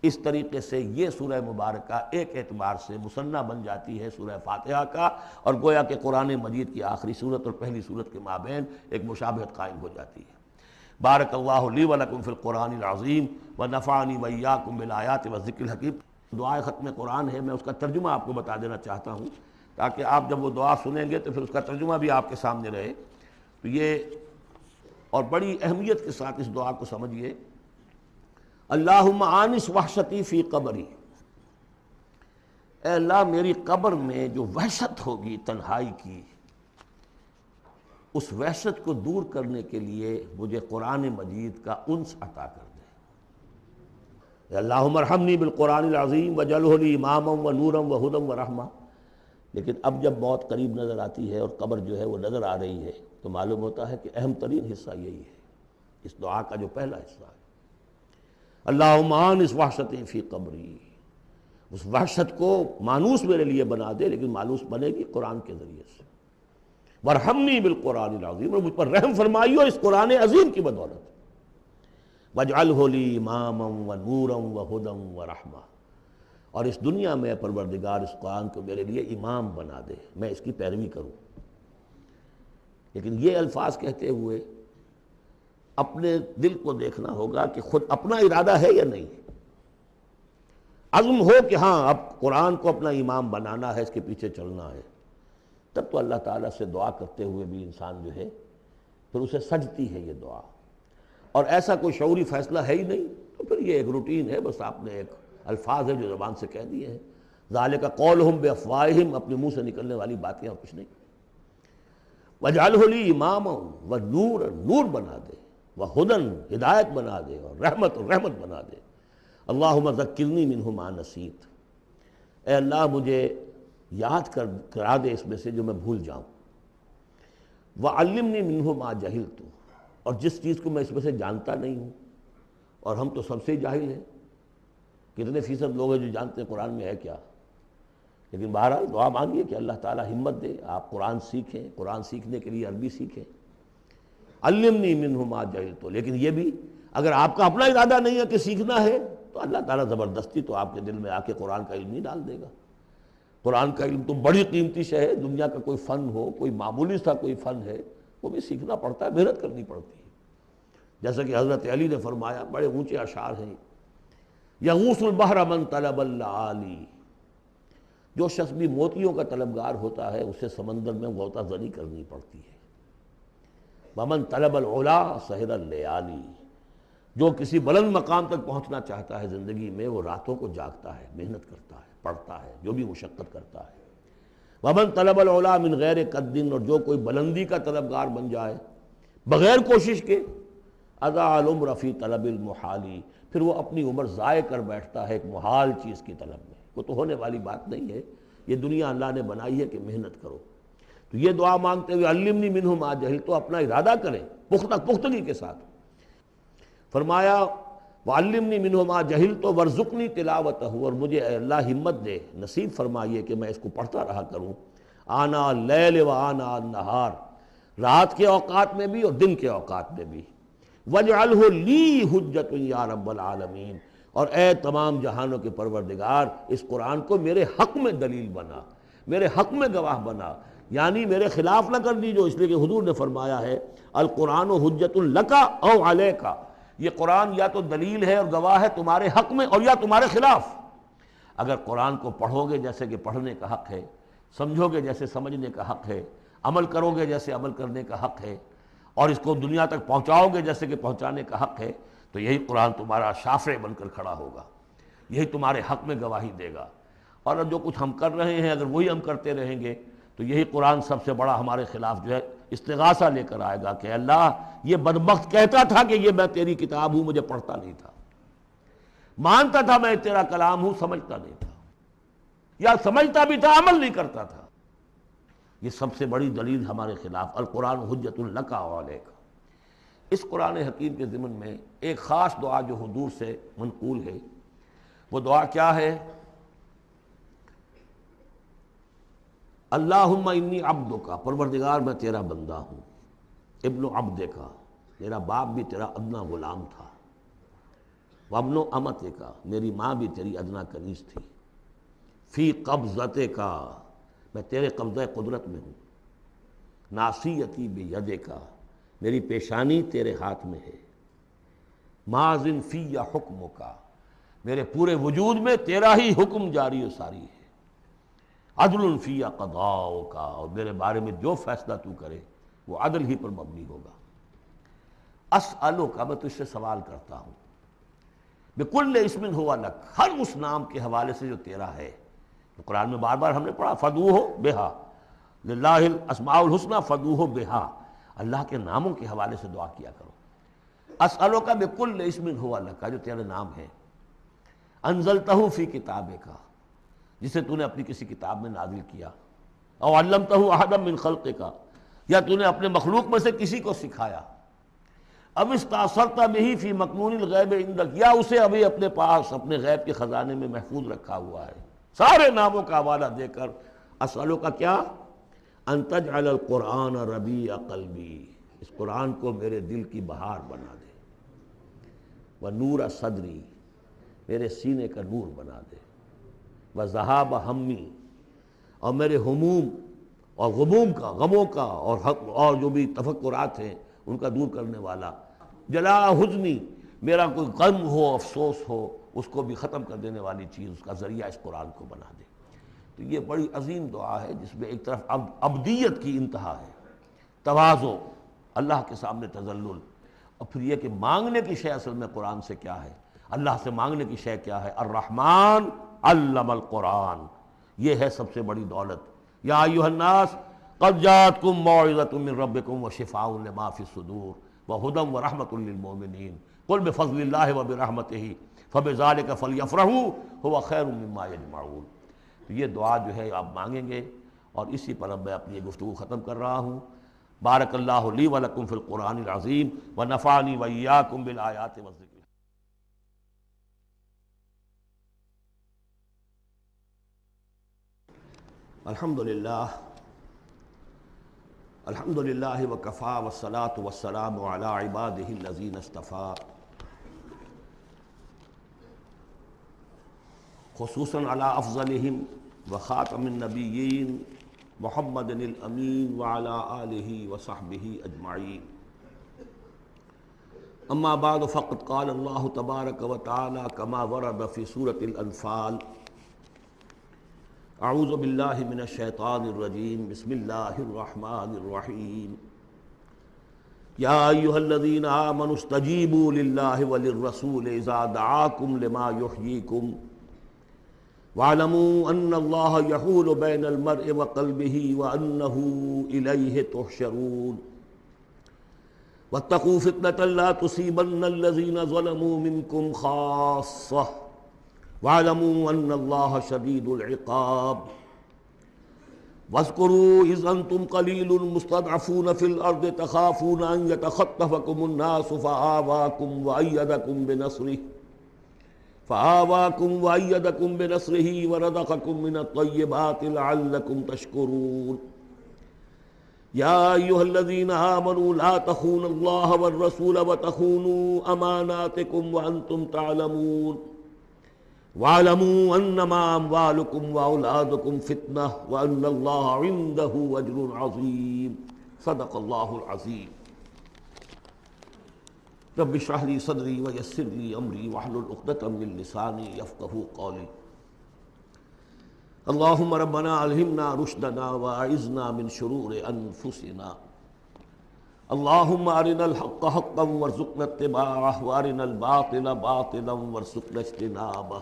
اس طریقے سے یہ سورہ مبارکہ ایک اعتبار سے مثنیٰ بن جاتی ہے سورہ فاتحہ کا، اور گویا کہ قرآن مجید کی آخری صورت اور پہلی صورت کے مابین ایک مشابہت قائم ہو جاتی ہے. بارک اللہ لی ولکم فی القرآن العظیم ونفعنی وایاکم بالآیات والذکر الحکیم. دعائے ختم قرآن ہے، میں اس کا ترجمہ آپ کو بتا دینا چاہتا ہوں تاکہ آپ جب وہ دعا سنیں گے تو پھر اس کا ترجمہ بھی آپ کے سامنے رہے. تو یہ اور بڑی اہمیت کے ساتھ اس دعا کو سمجھیے. اللہم آنس وحشتی فی قبری، اے اللہ میری قبر میں جو وحشت ہوگی تنہائی کی، اس وحشت کو دور کرنے کے لیے مجھے قرآن مجید کا انس عطا کر دے. اے اللہم ارحمنی بالقرآن العظیم وجعلہ لی اماما ونورا وہدی ورحمہ. لیکن اب جب موت قریب نظر آتی ہے اور قبر جو ہے وہ نظر آ رہی ہے تو معلوم ہوتا ہے کہ اہم ترین حصہ یہی ہے، اس دعا کا جو پہلا حصہ ہے. اللہم آنس وحشتی فی قبری، اس وحشت کو مانوس میرے لیے بنا دے، لیکن مانوس بنے گی قرآن کے ذریعے سے. وارحمنی بالقرآن العظیم، اور مجھ پر رحم فرمائیو اس قرآن عظیم کی بدولت. وجعلہ لی اماما ونورا وہدی ورحمہ، اور اس دنیا میں پروردگار اس قرآن کو میرے لیے امام بنا دے، میں اس کی پیروی کروں. لیکن یہ الفاظ کہتے ہوئے اپنے دل کو دیکھنا ہوگا کہ خود اپنا ارادہ ہے یا نہیں. عزم ہو کہ ہاں اب قرآن کو اپنا امام بنانا ہے، اس کے پیچھے چلنا ہے، تب تو اللہ تعالیٰ سے دعا کرتے ہوئے بھی انسان جو ہے پھر اسے سجتی ہے یہ دعا. اور ایسا کوئی شعوری فیصلہ ہے ہی نہیں تو پھر یہ ایک روٹین ہے، بس آپ نے ایک الفاظ ہے جو زبان سے کہہ دیے ہیں. ذالک قولہم بافواہہم، اپنے منہ سے نکلنے والی باتیں اور کچھ نہیں. وجعلہ لی اماما ونورا، نور بنا دے، وہدن، ہدایت بنا دے، اور رحمت بنا دے. اللہم ذکرنی منہ ما نسیت، اے اللہ مجھے یاد کرا دے اس میں سے جو میں بھول جاؤں. وعلمنی منہ ما جہلت، اور جس چیز کو میں اس میں سے جانتا نہیں ہوں، اور ہم تو سب سے جاہل ہیں، کتنے فیصد لوگ ہیں جو جانتے ہیں قرآن میں ہے کیا. لیکن بہرحال دعا مانگیے کہ اللہ تعالیٰ ہمت دے، آپ قرآن سیکھیں، قرآن سیکھنے کے لیے عربی سیکھیں. علمنی منہ ما جہلت، لیکن یہ بھی اگر آپ کا اپنا ارادہ نہیں ہے کہ سیکھنا ہے تو اللہ تعالیٰ زبردستی تو آپ کے دل میں آ کے قرآن کا علم نہیں ڈال دے گا۔ قرآن کا علم تو بڑی قیمتی شے ہے، دنیا کا کوئی فن ہو، کوئی معمولی سا کوئی فن ہے، وہ بھی سیکھنا پڑتا ہے، محنت کرنی پڑتی ہے۔ جیسا کہ حضرت علی نے فرمایا، بڑے اونچے اشعار ہیں، یغوث البحر من طلب اللآلی، جو شخص بھی موتیوں کا طلبگار ہوتا ہے اسے سمندر میں غوطہ زنی کرنی پڑتی ہے۔ ومن طلب العلا سہر اللیالی، جو کسی بلند مقام تک پہنچنا چاہتا ہے زندگی میں، وہ راتوں کو جاگتا ہے، محنت کرتا ہے، پڑھتا ہے، جو بھی مشقت کرتا ہے۔ ومن طلب العلا من غیر قد، اور جو کوئی بلندی کا طلبگار بن جائے بغیر کوشش کے، اضاع العمر فی طلب المحالی، پھر وہ اپنی عمر ضائع کر بیٹھتا ہے ایک محال چیز کی طلب میں۔ وہ تو ہونے والی بات نہیں ہے، یہ دنیا اللہ نے بنائی ہے کہ محنت کرو۔ تو یہ دعا مانگتے ہوئے علمنی منہ ما جہلت، تو اپنا ارادہ کریں پختگی کے ساتھ۔ فرمایا وعلمنی منہ ما جہلت وارزقنی تلاوتہ، اور مجھے اے اللہ ہمت دے، نصیب فرمائیے کہ میں اس کو پڑھتا رہا کروں، آنا اللیل و آنا النہار، رات کے اوقات میں بھی اور دن کے اوقات میں بھی۔ وَاجْعَلْهُ لِي حُجَّةٌ یا رب العالمین، اور اے تمام جہانوں کے پروردگار، اس قرآن کو میرے حق میں دلیل بنا، میرے حق میں گواہ بنا، یعنی میرے خلاف نہ کر دیجو، اس لیے کہ حضور نے فرمایا ہے القرآن حجۃ لک او علیک، یہ قرآن یا تو دلیل ہے اور گواہ ہے تمہارے حق میں اور یا تمہارے خلاف۔ اگر قرآن کو پڑھو گے جیسے کہ پڑھنے کا حق ہے، سمجھو گے جیسے سمجھنے کا حق ہے، عمل کرو گے جیسے عمل کرنے کا حق ہے، اور اس کو دنیا تک پہنچاؤ گے جیسے کہ پہنچانے کا حق ہے، تو یہی قرآن تمہارا شافع بن کر کھڑا ہوگا، یہی تمہارے حق میں گواہی دے گا۔ اور جو کچھ ہم کر رہے ہیں اگر وہی ہم کرتے رہیں گے تو یہی قرآن سب سے بڑا ہمارے خلاف جو ہے استغاثہ لے کر آئے گا کہ اللہ یہ بدبخت کہتا تھا کہ یہ میں تیری کتاب ہوں، مجھے پڑھتا نہیں تھا، مانتا تھا میں تیرا کلام ہوں، سمجھتا نہیں تھا، یا سمجھتا بھی تھا عمل نہیں کرتا تھا۔ یہ سب سے بڑی دلیل ہمارے خلاف، القرآن حجۃ لک و علیک۔ اس قرآن حکیم کے ضمن میں ایک خاص دعا جو حضور سے منقول ہے، وہ دعا کیا ہے؟ اللہم انی عبدک، پروردگار میں تیرا بندہ ہوں، ابن عبدک، میرا باپ بھی تیرا ادنا غلام تھا، وابن امتک، میری ماں بھی تیری ادنا کنیز تھی، فی قبضتک، میں تیرے قبضہ قدرت میں ہوں، ناصیتی بیدک، میری پیشانی تیرے ہاتھ میں ہے، ماضٍ فی حکمک، میرے پورے وجود میں تیرا ہی حکم جاری و ساری ہے، عدل فی قضاؤک، اور میرے بارے میں جو فیصلہ تو کرے وہ عدل ہی پر مبنی ہوگا۔ اسألک، میں تجھ سے سوال کرتا ہوں، بکل اسم ہوا لک، ہر اس نام کے حوالے سے جو تیرا ہے۔ قرآن میں بار بار ہم نے پڑھا فدعوہ بہا، للہ الاسماء الحسنی فدعوہ بہا، اللہ کے ناموں کے حوالے سے دعا کیا کرو۔ اسألک بکل اسم ہوا لک، جو تیرے نام ہے، انزلتہ فی کتابک، جسے تو نے اپنی کسی کتاب میں نازل کیا، او علمتہ احدا من خلقک، یا تو نے اپنے مخلوق میں سے کسی کو سکھایا، اب استاثرت بہ فی مکنون الغیب عندک، یا اسے ابھی اپنے پاس اپنے غیب کے خزانے میں محفوظ رکھا ہوا ہے۔ سارے ناموں کا حوالہ دے کر اسألو کا کیا، ان تجعل القرآن ربیع قلبی، اس قرآن کو میرے دل کی بہار بنا دے، ونور صدری، میرے سینے کا نور بنا دے، وذہاب ہمی، اور میرے ہموم اور غموم کا، غموں کا اور جو بھی تفکرات ہیں ان کا دور کرنے والا، جلا حزنی، میرا کوئی غم ہو افسوس ہو اس کو بھی ختم کر دینے والی چیز، اس کا ذریعہ اس قرآن کو بنا دے۔ تو یہ بڑی عظیم دعا ہے جس میں ایک طرف عبدیت کی انتہا ہے، تواضع، اللہ کے سامنے تذلل، اور پھر یہ کہ مانگنے کی شے اصل میں قرآن سے کیا ہے، اللہ سے مانگنے کی شے کیا ہے، الرحمن علم القرآن، یہ ہے سب سے بڑی دولت۔ یا ایھا الناس قد جاءتکم موعظۃ من ربکم وشفاء لما فی الصدور وہدی ورحمۃ للمؤمنین قل بفضل اللہ وبرحمتہ فبذلک فلیفرحوا ھو خیر مما یجمعون۔ تو یہ دعا جو ہے آپ مانگیں گے، اور اسی پر اب میں اپنی گفتگو ختم کر رہا ہوں۔ بارک اللہ لی ولکم فی القرآن العظیم ونفعنی وإیاکم بالآیات والذکر۔ الحمدللہ وکفی والصلاة والسلام علی عبادہ الذین اصطفیٰ، خصوصاً علی افضلہم وخاتم النبیین محمد الامین وعلی آلہ وصحبہ اجمعین. اما بعد فقد قال اللہ تبارک وتعالی کما ورد فی سورۃ الانفال. اعوذ باللہ من الشیطان الرجیم بسم اللہ الرحمن الرحیم. یا ایھا الذین آمنوا استجیبوا للہ وللرسول اذا دعاکم لما یحییکم واعلموا ان اللہ یحول بین المرء وقلبہ وانہ الیہ تحشرون. واتقوا فتنة لا تصیبن الذین ظلموا منکم خاصہ واعلموا ان اللہ شدید العقاب. واذکروا اذ انتم قلیل مستضعفون فی الارض تخافون ان یتخطفکم الناس فآواکم وأیدکم بنصرہ ورزقکم من الطیبات لعلکم تشکرون. یا ایھا الذین آمنوا لا تخونوا اللہ والرسول وتخونوا اماناتکم وانتم تعلمون. واعلموا انما اموالکم واولادکم فتنہ وان اللہ عندہ اجر عظیم. صدق اللہ العظیم. رب اشرح لی صدری ویسر لی امری واحلل عقدۃ من لسانی یفقہوا قولی. اللہم ربنا الہمنا رشدنا واعذنا من شرور انفسنا. اللہم ارنا الحق حقا وارزقنا اتباعہ وارنا الباطل باطلا وارزقنا اجتنابہ.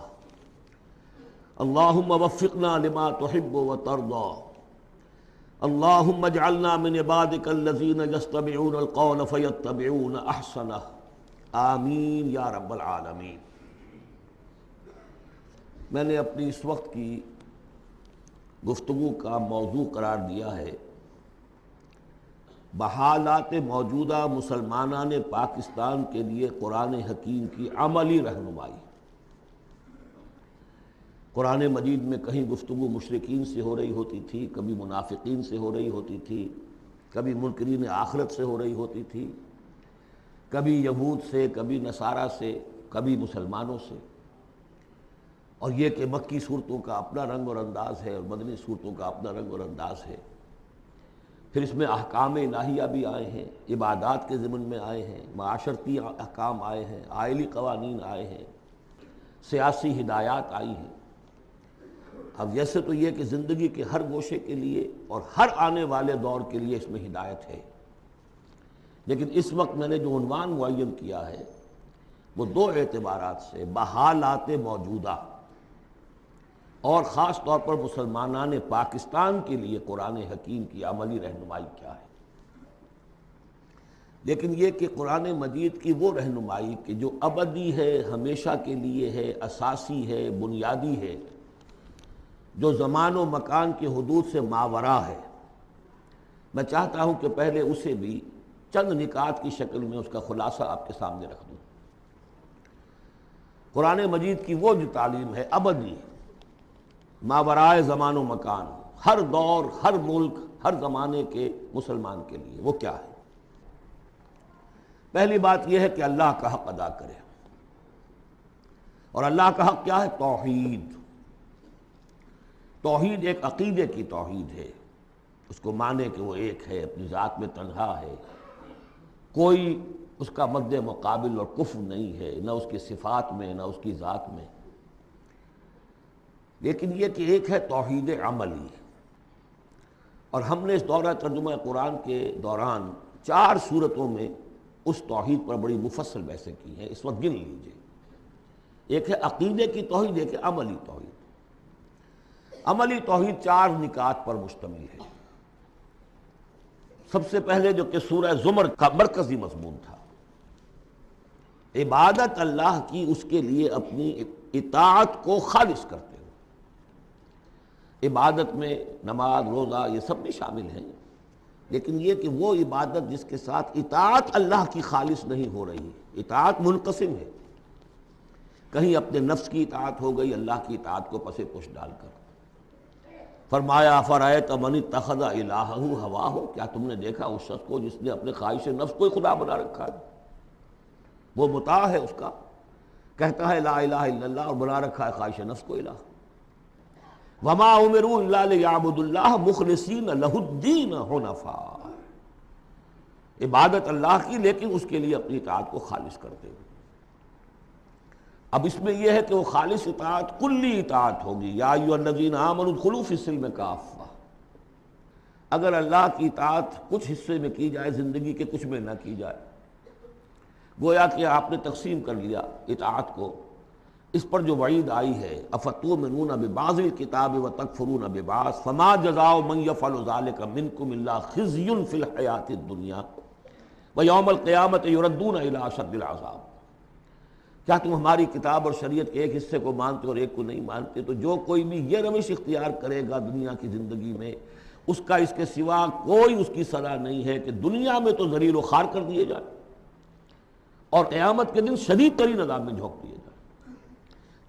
اللہم وفقنا لما تحب وترضى. اللہم اجعلنا من عبادک الذین یستمعون القول فیتبعون احسنہ. آمین یا رب العالمین. میں نے اپنی اس وقت کی گفتگو کا موضوع قرار دیا ہے بحالات موجودہ مسلمانان پاکستان کے لیے قرآن حکیم کی عملی رہنمائی. قرآن مجید میں کہیں گفتگو مشرکین سے ہو رہی ہوتی تھی، کبھی منافقین سے ہو رہی ہوتی تھی، کبھی منکرین آخرت سے ہو رہی ہوتی تھی، کبھی یہود سے، کبھی نصارہ سے، کبھی مسلمانوں سے. اور یہ کہ مکی صورتوں کا اپنا رنگ اور انداز ہے اور مدنی صورتوں کا اپنا رنگ اور انداز ہے. پھر اس میں احکام الہیہ بھی آئے ہیں، عبادات کے ضمن میں آئے ہیں، معاشرتی احکام آئے ہیں، آئلی قوانین آئے ہیں، سیاسی ہدایات آئی ہیں. اب جیسے تو یہ کہ زندگی کے ہر گوشے کے لیے اور ہر آنے والے دور کے لیے اس میں ہدایت ہے، لیکن اس وقت میں نے جو عنوان معین کیا ہے وہ دو اعتبارات سے بحالات موجودہ اور خاص طور پر مسلمانان پاکستان کے لیے قرآن حکیم کی عملی رہنمائی کیا ہے. لیکن یہ کہ قرآن مجید کی وہ رہنمائی کہ جو ابدی ہے، ہمیشہ کے لیے ہے، اساسی ہے، بنیادی ہے، جو زمان و مکان کی حدود سے ماورا ہے، میں چاہتا ہوں کہ پہلے اسے بھی چند نکات کی شکل میں اس کا خلاصہ آپ کے سامنے رکھ دوں. قرآن مجید کی وہ جو تعلیم ہے ابدی، ماورائے زمان و مکان، ہر دور، ہر ملک، ہر زمانے کے مسلمان کے لیے، وہ کیا ہے؟ پہلی بات یہ ہے کہ اللہ کا حق ادا کرے. اور اللہ کا حق کیا ہے؟ توحید. توحید ایک عقیدے کی توحید ہے، اس کو مانے کہ وہ ایک ہے، اپنی ذات میں تنہا ہے، کوئی اس کا مد مقابل اور کفر نہیں ہے، نہ اس کی صفات میں نہ اس کی ذات میں. لیکن یہ کہ ایک ہے توحید عملی. اور ہم نے اس دورہ ترجمہ قرآن کے دوران 4 صورتوں میں اس توحید پر بڑی مفصل بحثیں کی ہیں. اس وقت گن لیجئے. ایک ہے عقیدے کی توحید، ایک ہے عملی توحید. عملی توحید 4 نکات پر مشتمل ہے. سب سے پہلے جو کہ سورہ زمر کا مرکزی مضمون تھا، عبادت اللہ کی اس کے لیے اپنی اطاعت کو خالص کرتے ہوئے. عبادت میں نماز، روزہ یہ سب بھی شامل ہیں، لیکن یہ کہ وہ عبادت جس کے ساتھ اطاعت اللہ کی خالص نہیں ہو رہی. اطاعت منقسم ہے، کہیں اپنے نفس کی اطاعت ہو گئی اللہ کی اطاعت کو پس پش ڈال کر. فرمایا فرأیت من اتخذ الہہ ہواہ، کیا تم نے دیکھا اس شخص کو جس نے اپنے خواہش نفس کو ہی خدا بنا رکھا ہے؟ وہ مطاع ہے اس کا، کہتا ہے لا الہ الا اللہ اور بنا رکھا ہے خواہش نفس کو الہ۔ وما امروا الا لیعبدوا اللہ مخلصین لہ الدین حنفاء، عبادت اللہ کی لیکن اس کے لیے اپنی اطاعت کو خالص کرتے ہوئے۔ اب اس میں یہ ہے کہ وہ خالص اطاعت کلی اطاعت ہوگی، یا ایھا الذین آمنوا ادخلوا فی السلم کافہ۔ اگر اللہ کی اطاعت کچھ حصے میں کی جائے زندگی کے، کچھ میں نہ کی جائے، گویا کہ آپ نے تقسیم کر لیا اطاعت کو، اس پر جو وعید آئی ہے افتؤمنون ببعض الکتاب وتکفرون ببعض فما جزاء من یفعل ذلک منکم الا خزی فی الحیاۃ الدنیا ویوم القیامۃ یردون الی اشد العذاب۔ کیا تم ہماری کتاب اور شریعت کے ایک حصے کو مانتے اور ایک کو نہیں مانتے؟ تو جو کوئی بھی یہ روش اختیار کرے گا دنیا کی زندگی میں، اس کا اس کے سوا کوئی اس کی سزا نہیں ہے کہ دنیا میں تو ذلیل و خوار کر دیے جائے اور قیامت کے دن شدید ترین عذاب میں جھونک دیے جائے۔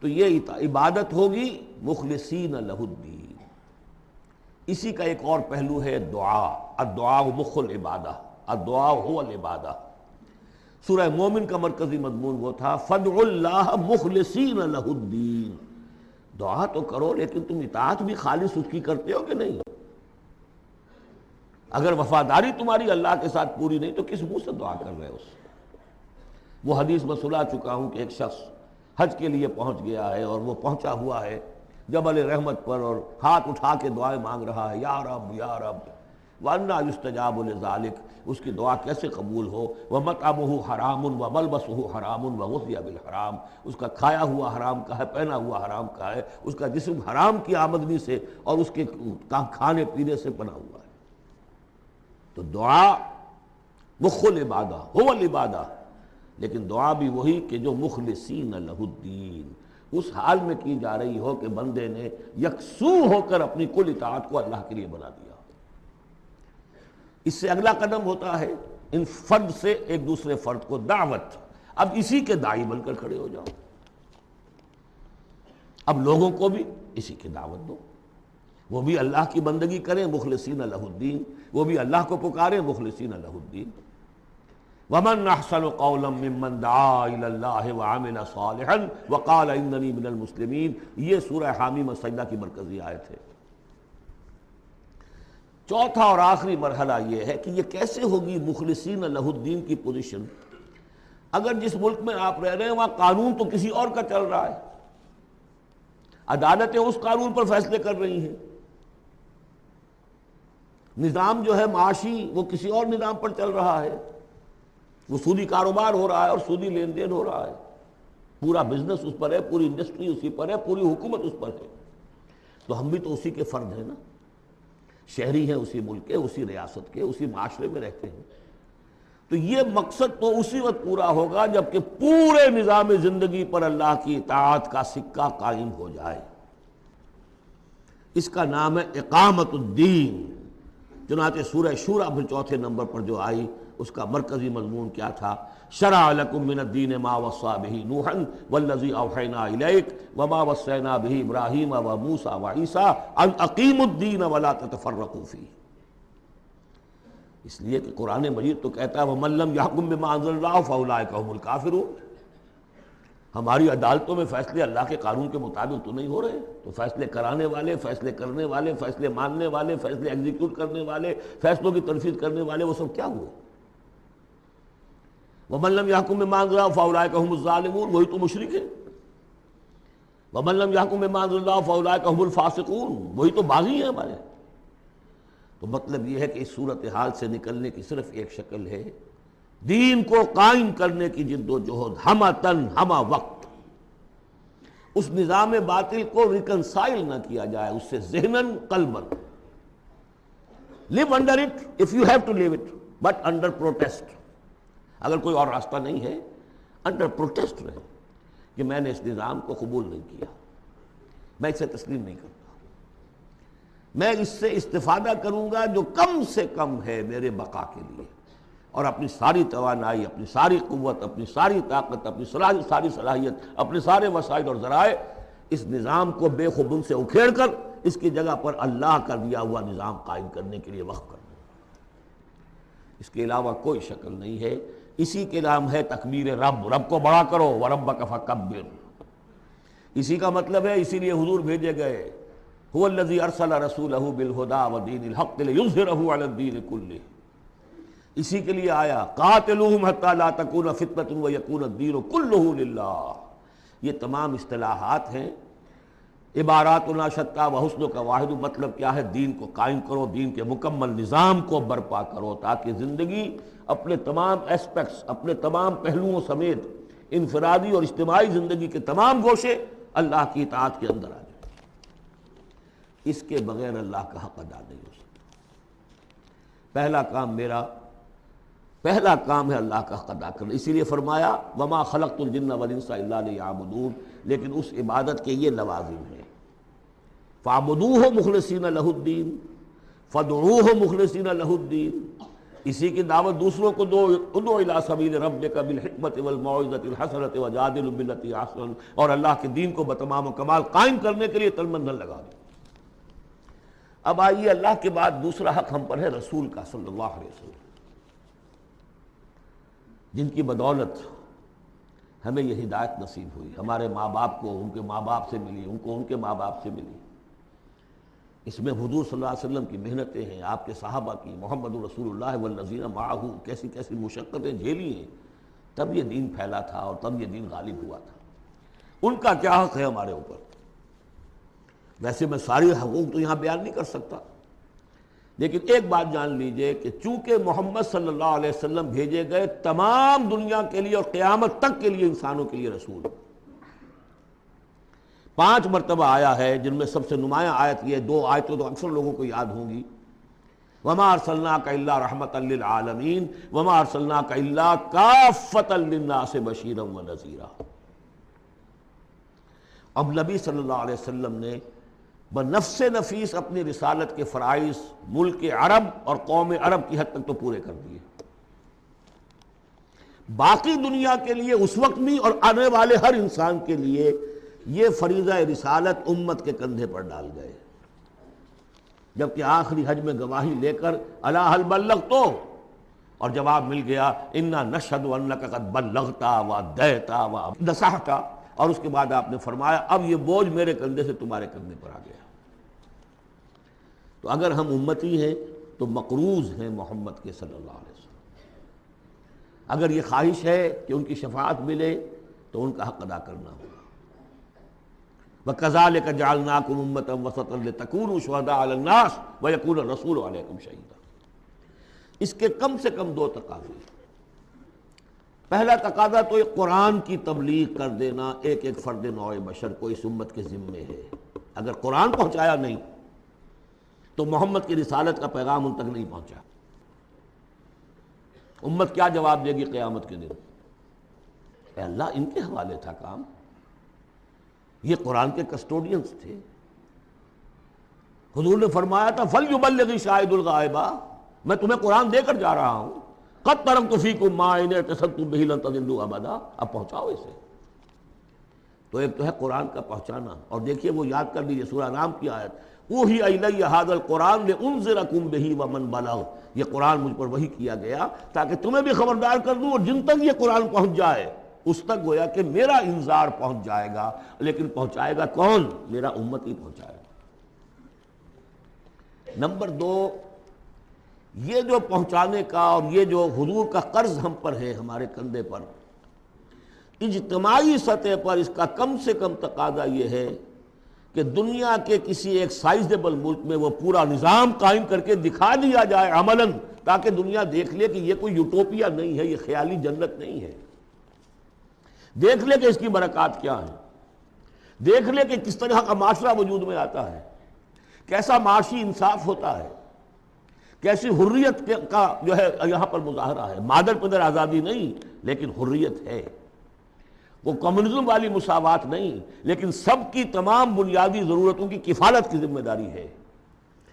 تو یہ عبادت ہوگی مخلصین لہ الدین۔ اسی کا ایک اور پہلو ہے دعا، الدعاء مخ العبادہ، الدعاء هو العبادہ۔ سورہ مومن کا مرکزی مضمون وہ تھا فادعوا اللہ مخلصین لہ الدین، دعا تو کرو لیکن تم اطاعت بھی خالص اس کی کرتے ہو کہ نہیں؟ اگر وفاداری تمہاری اللہ کے ساتھ پوری نہیں تو کس منہ سے دعا کر رہے ہو؟ وہ حدیث میں سنا چکا ہوں کہ ایک شخص حج کے لیے پہنچ گیا ہے اور وہ پہنچا ہوا ہے جبل رحمت پر اور ہاتھ اٹھا کے دعائیں مانگ رہا ہے، یا رب یا رب، وَأَنَّىٰ يُسْتَجَابُ لِذَٰلِكَ، اس کی دعا کیسے قبول ہو؟ وَمَطْعَمُهُ حَرَامٌ وَمَلْبَسُهُ حَرَامٌ وَغُذِّيَ بِالْحَرَام، اس کا کھایا ہوا حرام کا ہے، پہنا ہوا حرام کا ہے، اس کا جسم حرام کی آمدنی سے اور اس کے کھانے پینے سے بنا ہوا ہے۔ تو دعا مخ العبادہ هو العبادہ، لیکن دعا بھی وہی کہ جو مخلصین لہ الدین، اس حال میں کی جا رہی ہو کہ بندے نے یکسو ہو کر اپنی کل اطاعت کو اللہ کے لیے بنا دیا۔ اس سے اگلا قدم ہوتا ہے ان فرد سے ایک دوسرے فرد کو دعوت، اب اسی کے داعی بن کر کھڑے ہو جاؤ، اب لوگوں کو بھی اسی کی دعوت دو، وہ بھی اللہ کی بندگی کریں مخلصین لہ الدین، وہ بھی اللہ کو پکاریں مخلصین لہ الدین۔ وَمَنْ أَحْسَنُ قَوْلًا مِّمَّنْ دَعَا إِلَى اللَّهِ وَعَمِلَ صَالِحًا وَقَالَ إِنَّنِي مِنَ الْمُسْلِمِينَ، یہ سورہ حامیم السجدہ کی مرکزی آیت ہے۔ چوتھا اور آخری مرحلہ یہ ہے کہ یہ کیسے ہوگی مخلصین لہ الدین کی پوزیشن، اگر جس ملک میں آپ رہ رہے ہیں وہاں قانون تو کسی اور کا چل رہا ہے، عدالتیں اس قانون پر فیصلے کر رہی ہیں، نظام جو ہے معاشی وہ کسی اور نظام پر چل رہا ہے، وہ سودی کاروبار ہو رہا ہے اور سودی لین دین ہو رہا ہے، پورا بزنس اس پر ہے، پوری انڈسٹری اسی پر ہے، پوری حکومت اس پر ہے، تو ہم بھی تو اسی کے فرد ہیں نا، شہری ہیں اسی ملک کے، اسی ریاست کے، اسی معاشرے میں رہتے ہیں۔ تو یہ مقصد تو اسی وقت پورا ہوگا جب کہ پورے نظام زندگی پر اللہ کی اطاعت کا سکہ قائم ہو جائے۔ اس کا نام ہے اقامت الدین۔ چنانچہ سورہ شورى پھر چوتھے نمبر پر جو آئی اس کا مرکزی مضمون کیا تھا؟ شرع لکم من الدین ما وصى به نوحا والذی اوحینا الیک وما وصینا به ابراہیم وموسیٰ وعیسیٰ ان اقیموا الدین ولا تتفرقوا فیہ۔ اس لیے کہ قرآن مجید تو کہتا ہے وَمَن لَّمْ يَحْكُم بِمَا أَنزَلَ اللَّهُ فَأُولَٰئِكَ هُمُ الْكَافِرُونَ۔ ہماری عدالتوں میں فیصلے اللہ کے قانون کے مطابق تو نہیں ہو رہے، تو فیصلے کرانے والے، فیصلے کرنے والے، فیصلے ماننے والے، فیصلے ایگزیکیوٹ کرنے والے، فیصلوں کی تنفیذ کرنے والے، وہ سب کیا ہوئے؟ وَمَن لَّمْ يَحْكُم بِمَا أَنزَلَ اللَّهُ فَأُولَٰئِكَ هُمُ الظَّالِمُونَ، وہی تو مشرک ہیں۔ وَمَن لَّمْ يَحْكُم بِمَا أَنزَلَ اللَّهُ فَأُولَٰئِكَ هُمُ الْفَاسِقُونَ، وہی تو باغی ہیں ہمارے۔ تو مطلب یہ ہے کہ اس صورتحال سے نکلنے کی صرف ایک شکل ہے، دین کو قائم کرنے کی جد و جہد، ہمہ تن ہمہ وقت، اس نظام باطل کو ریکنسائل نہ کیا جائے اس سے ذہناً قلباً۔ live under it if you have to live it but under protest۔ اگر کوئی اور راستہ نہیں ہے under protest رہے کہ میں نے اس نظام کو قبول نہیں کیا، میں اسے تسلیم نہیں کرتا، میں اس سے استفادہ کروں گا جو کم سے کم ہے میرے بقا کے لیے، اور اپنی ساری توانائی، اپنی ساری قوت، اپنی ساری طاقت، اپنی ساری صلاحیت، اپنے سارے وسائل اور ذرائع اس نظام کو بے خبن سے اکھیڑ کر اس کی جگہ پر اللہ کا دیا ہوا نظام قائم کرنے کے لیے وقف کرنا۔ اس کے علاوہ کوئی شکل نہیں ہے اسی کے نام ہے تکبیر رب، رب کو بڑا کرو، وَرَبَّكَ فَكَبِّرْ۔ اسی کا مطلب ہے، اسی لیے حضور بھیجے گئے، هُوَ الَّذِي أَرْسَلَ رَسُولَهُ بِالْهُدَىٰ وَدِينِ الْحَقِّ لِيُظْهِرَهُ عَلَى الدِّينِ كُلِّهِ۔ اسی کے لیے آیا قَاتِلُوهُمْ حَتَّىٰ لَا تَكُونَ فِتْنَةٌ وَيَكُونَ الدِّينُ كُلُّهُ لِلَّهِ۔ یہ تمام اصطلاحات ہیں، عباراتنا شتیٰ وحسنک واحد، مطلب کیا ہے؟ دین کو قائم کرو، دین کے مکمل نظام کو برپا کرو، تاکہ زندگی اپنے تمام ایسپیکٹس، اپنے تمام پہلوؤں سمیت انفرادی اور اجتماعی زندگی کے تمام گوشے اللہ کی اطاعت کے اندر آ جائے۔ اس کے بغیر اللہ کا حق ادا نہیں ہو سکتا۔ پہلا کام ہے اللہ کا حق ادا کرنا، اسی لیے فرمایا وما خلقت الجن والانس الا لیعبدون، لیکن اس عبادت کے یہ لوازم ہیں، فاعبدوہ مخلصین لہ الدین، فادعوہ مخلصین لہ الدین۔ اسی کی دعوت دوسروں کو دو، ادعو الی سبیل ربک بالحکمت والموعظۃ الحسنۃ وجادلہم باللتی احسن، اور اللہ کے دین کو بتمام و کمال قائم کرنے کے لیے تن من دھن لگا دو۔ اب آئیے اللہ کے بعد دوسرا حق ہم پر ہے رسول کا صلی اللہ علیہ وسلم، جن کی بدولت ہمیں یہ ہدایت نصیب ہوئی، ہمارے ماں باپ کو ان کے ماں باپ سے ملی، ان کو ان کے ماں باپ سے ملی۔ اس میں حضور صلی اللہ علیہ وسلم کی محنتیں ہیں، آپ کے صحابہ کی، محمد رسول اللہ والذین معہ کیسی کیسی مشقتیں جھیلی ہیں، تب یہ دین پھیلا تھا اور تب یہ دین غالب ہوا تھا۔ ان کا کیا حق ہے ہمارے اوپر؟ ویسے میں ساری حقوق تو یہاں بیان نہیں کر سکتا، لیکن ایک بات جان لیجئے کہ چونکہ محمد صلی اللہ علیہ وسلم بھیجے گئے تمام دنیا کے لیے اور قیامت تک کے لیے انسانوں کے لیے رسول، 5 مرتبہ آیا ہے، جن میں سب سے نمایاں آیت یہ 2 آیتیں تو اکثر لوگوں کو یاد ہوں گی، وَمَا أَرْسَلْنَاكَ إِلَّا رَحْمَةً لِّلْعَالَمِينَ وَمَا أَرْسَلْنَاكَ إِلَّا كَافَّةً لِّلنَّاسِ بَشِيرًا وَنَذِيرًا۔ اب نبی صلی اللہ علیہ وسلم نے بنفس نفیس اپنی رسالت کے فرائض ملک عرب اور قوم عرب کی حد تک تو پورے کر دیے، باقی دنیا کے لیے اس وقت بھی اور آنے والے ہر انسان کے لیے یہ فریضہ رسالت امت کے کندھے پر ڈال گئے، جبکہ آخری حج میں گواہی لے کر الا هل بلغت، اور جواب مل گیا انا نشهد انک قد بلغت وادیت ونصحت، اور اس کے بعد آپ نے فرمایا اب یہ بوجھ میرے کندھے سے تمہارے کندھے پر آ گیا۔ تو اگر ہم امتی ہیں تو مقروض ہیں محمد کے صلی اللہ علیہ وسلم، اگر یہ خواہش ہے کہ ان کی شفاعت ملے تو ان کا حق ادا کرنا ہوگا۔ وَكَذَلِكَ جَعَلْنَاكُمْ أُمَّةً وَسَطًا لِتَكُونُوا شُهَدَاءَ عَلَى النَّاسِ وَيَكُونَ الرَّسُولُ عَلَيْكُمْ شَهِيدًا۔ اس کے کم سے کم 2 تقاضے۔ پہلا تقاضا تو یہ قرآن کی تبلیغ کر دینا ایک ایک فرد نوع بشر کو اس امت کے ذمے ہے۔ اگر قرآن پہنچایا نہیں تو محمد کی رسالت کا پیغام ان تک نہیں پہنچا، امت کیا جواب دے گی قیامت کے دن؟ اے اللہ، ان کے حوالے تھا کام، یہ قرآن کے کسٹوڈینز تھے۔ حضور نے فرمایا تھا فَلْيُبَلِّغِ شَاهِدُ الْغَائِبَ، میں تمہیں قرآن دے کر جا رہا ہوں، قَدْ تَرَكْتُ فِيكُم مَّا إِنْ اعْتَصَمْتُم بِهِ لَن تَضِلُّوا أَبَدًا، اب پہنچاؤ اسے۔ تو ایک تو ہے قرآن کا پہنچانا، اور دیکھیے وہ یاد کر لیجیے سورہ نام کی آیت اوحی الی ھذا القرآن لانذرکم بہ ومن بلغ، یہ قرآن مجھ پر وحی کیا گیا تاکہ تمہیں بھی خبردار کر دوں، اور جن تک یہ قرآن پہنچ جائے اس تک گویا کہ میرا انذار پہنچ جائے گا، لیکن پہنچائے گا کون؟ میرا امت ہی پہنچائے گا۔ نمبر 2، یہ جو پہنچانے کا اور یہ جو حضور کا قرض ہم پر ہے، ہمارے کندھے پر، اجتماعی سطح پر اس کا کم سے کم تقاضا یہ ہے کہ دنیا کے کسی ایک سائزیبل ملک میں وہ پورا نظام قائم کر کے دکھا دیا جائے عملاً، تاکہ دنیا دیکھ لے کہ یہ کوئی یوٹوپیا نہیں ہے، یہ خیالی جنت نہیں ہے، دیکھ لے کہ اس کی برکات کیا ہے، دیکھ لے کہ کس طرح کا معاشرہ وجود میں آتا ہے، کیسا معاشی انصاف ہوتا ہے، کیسی حریت کا جو ہے یہاں پر مظاہرہ ہے، مادر پدر آزادی نہیں لیکن حریت ہے، وہ کمیونزم والی مساوات نہیں لیکن سب کی تمام بنیادی ضرورتوں کی کفالت کی ذمہ داری ہے۔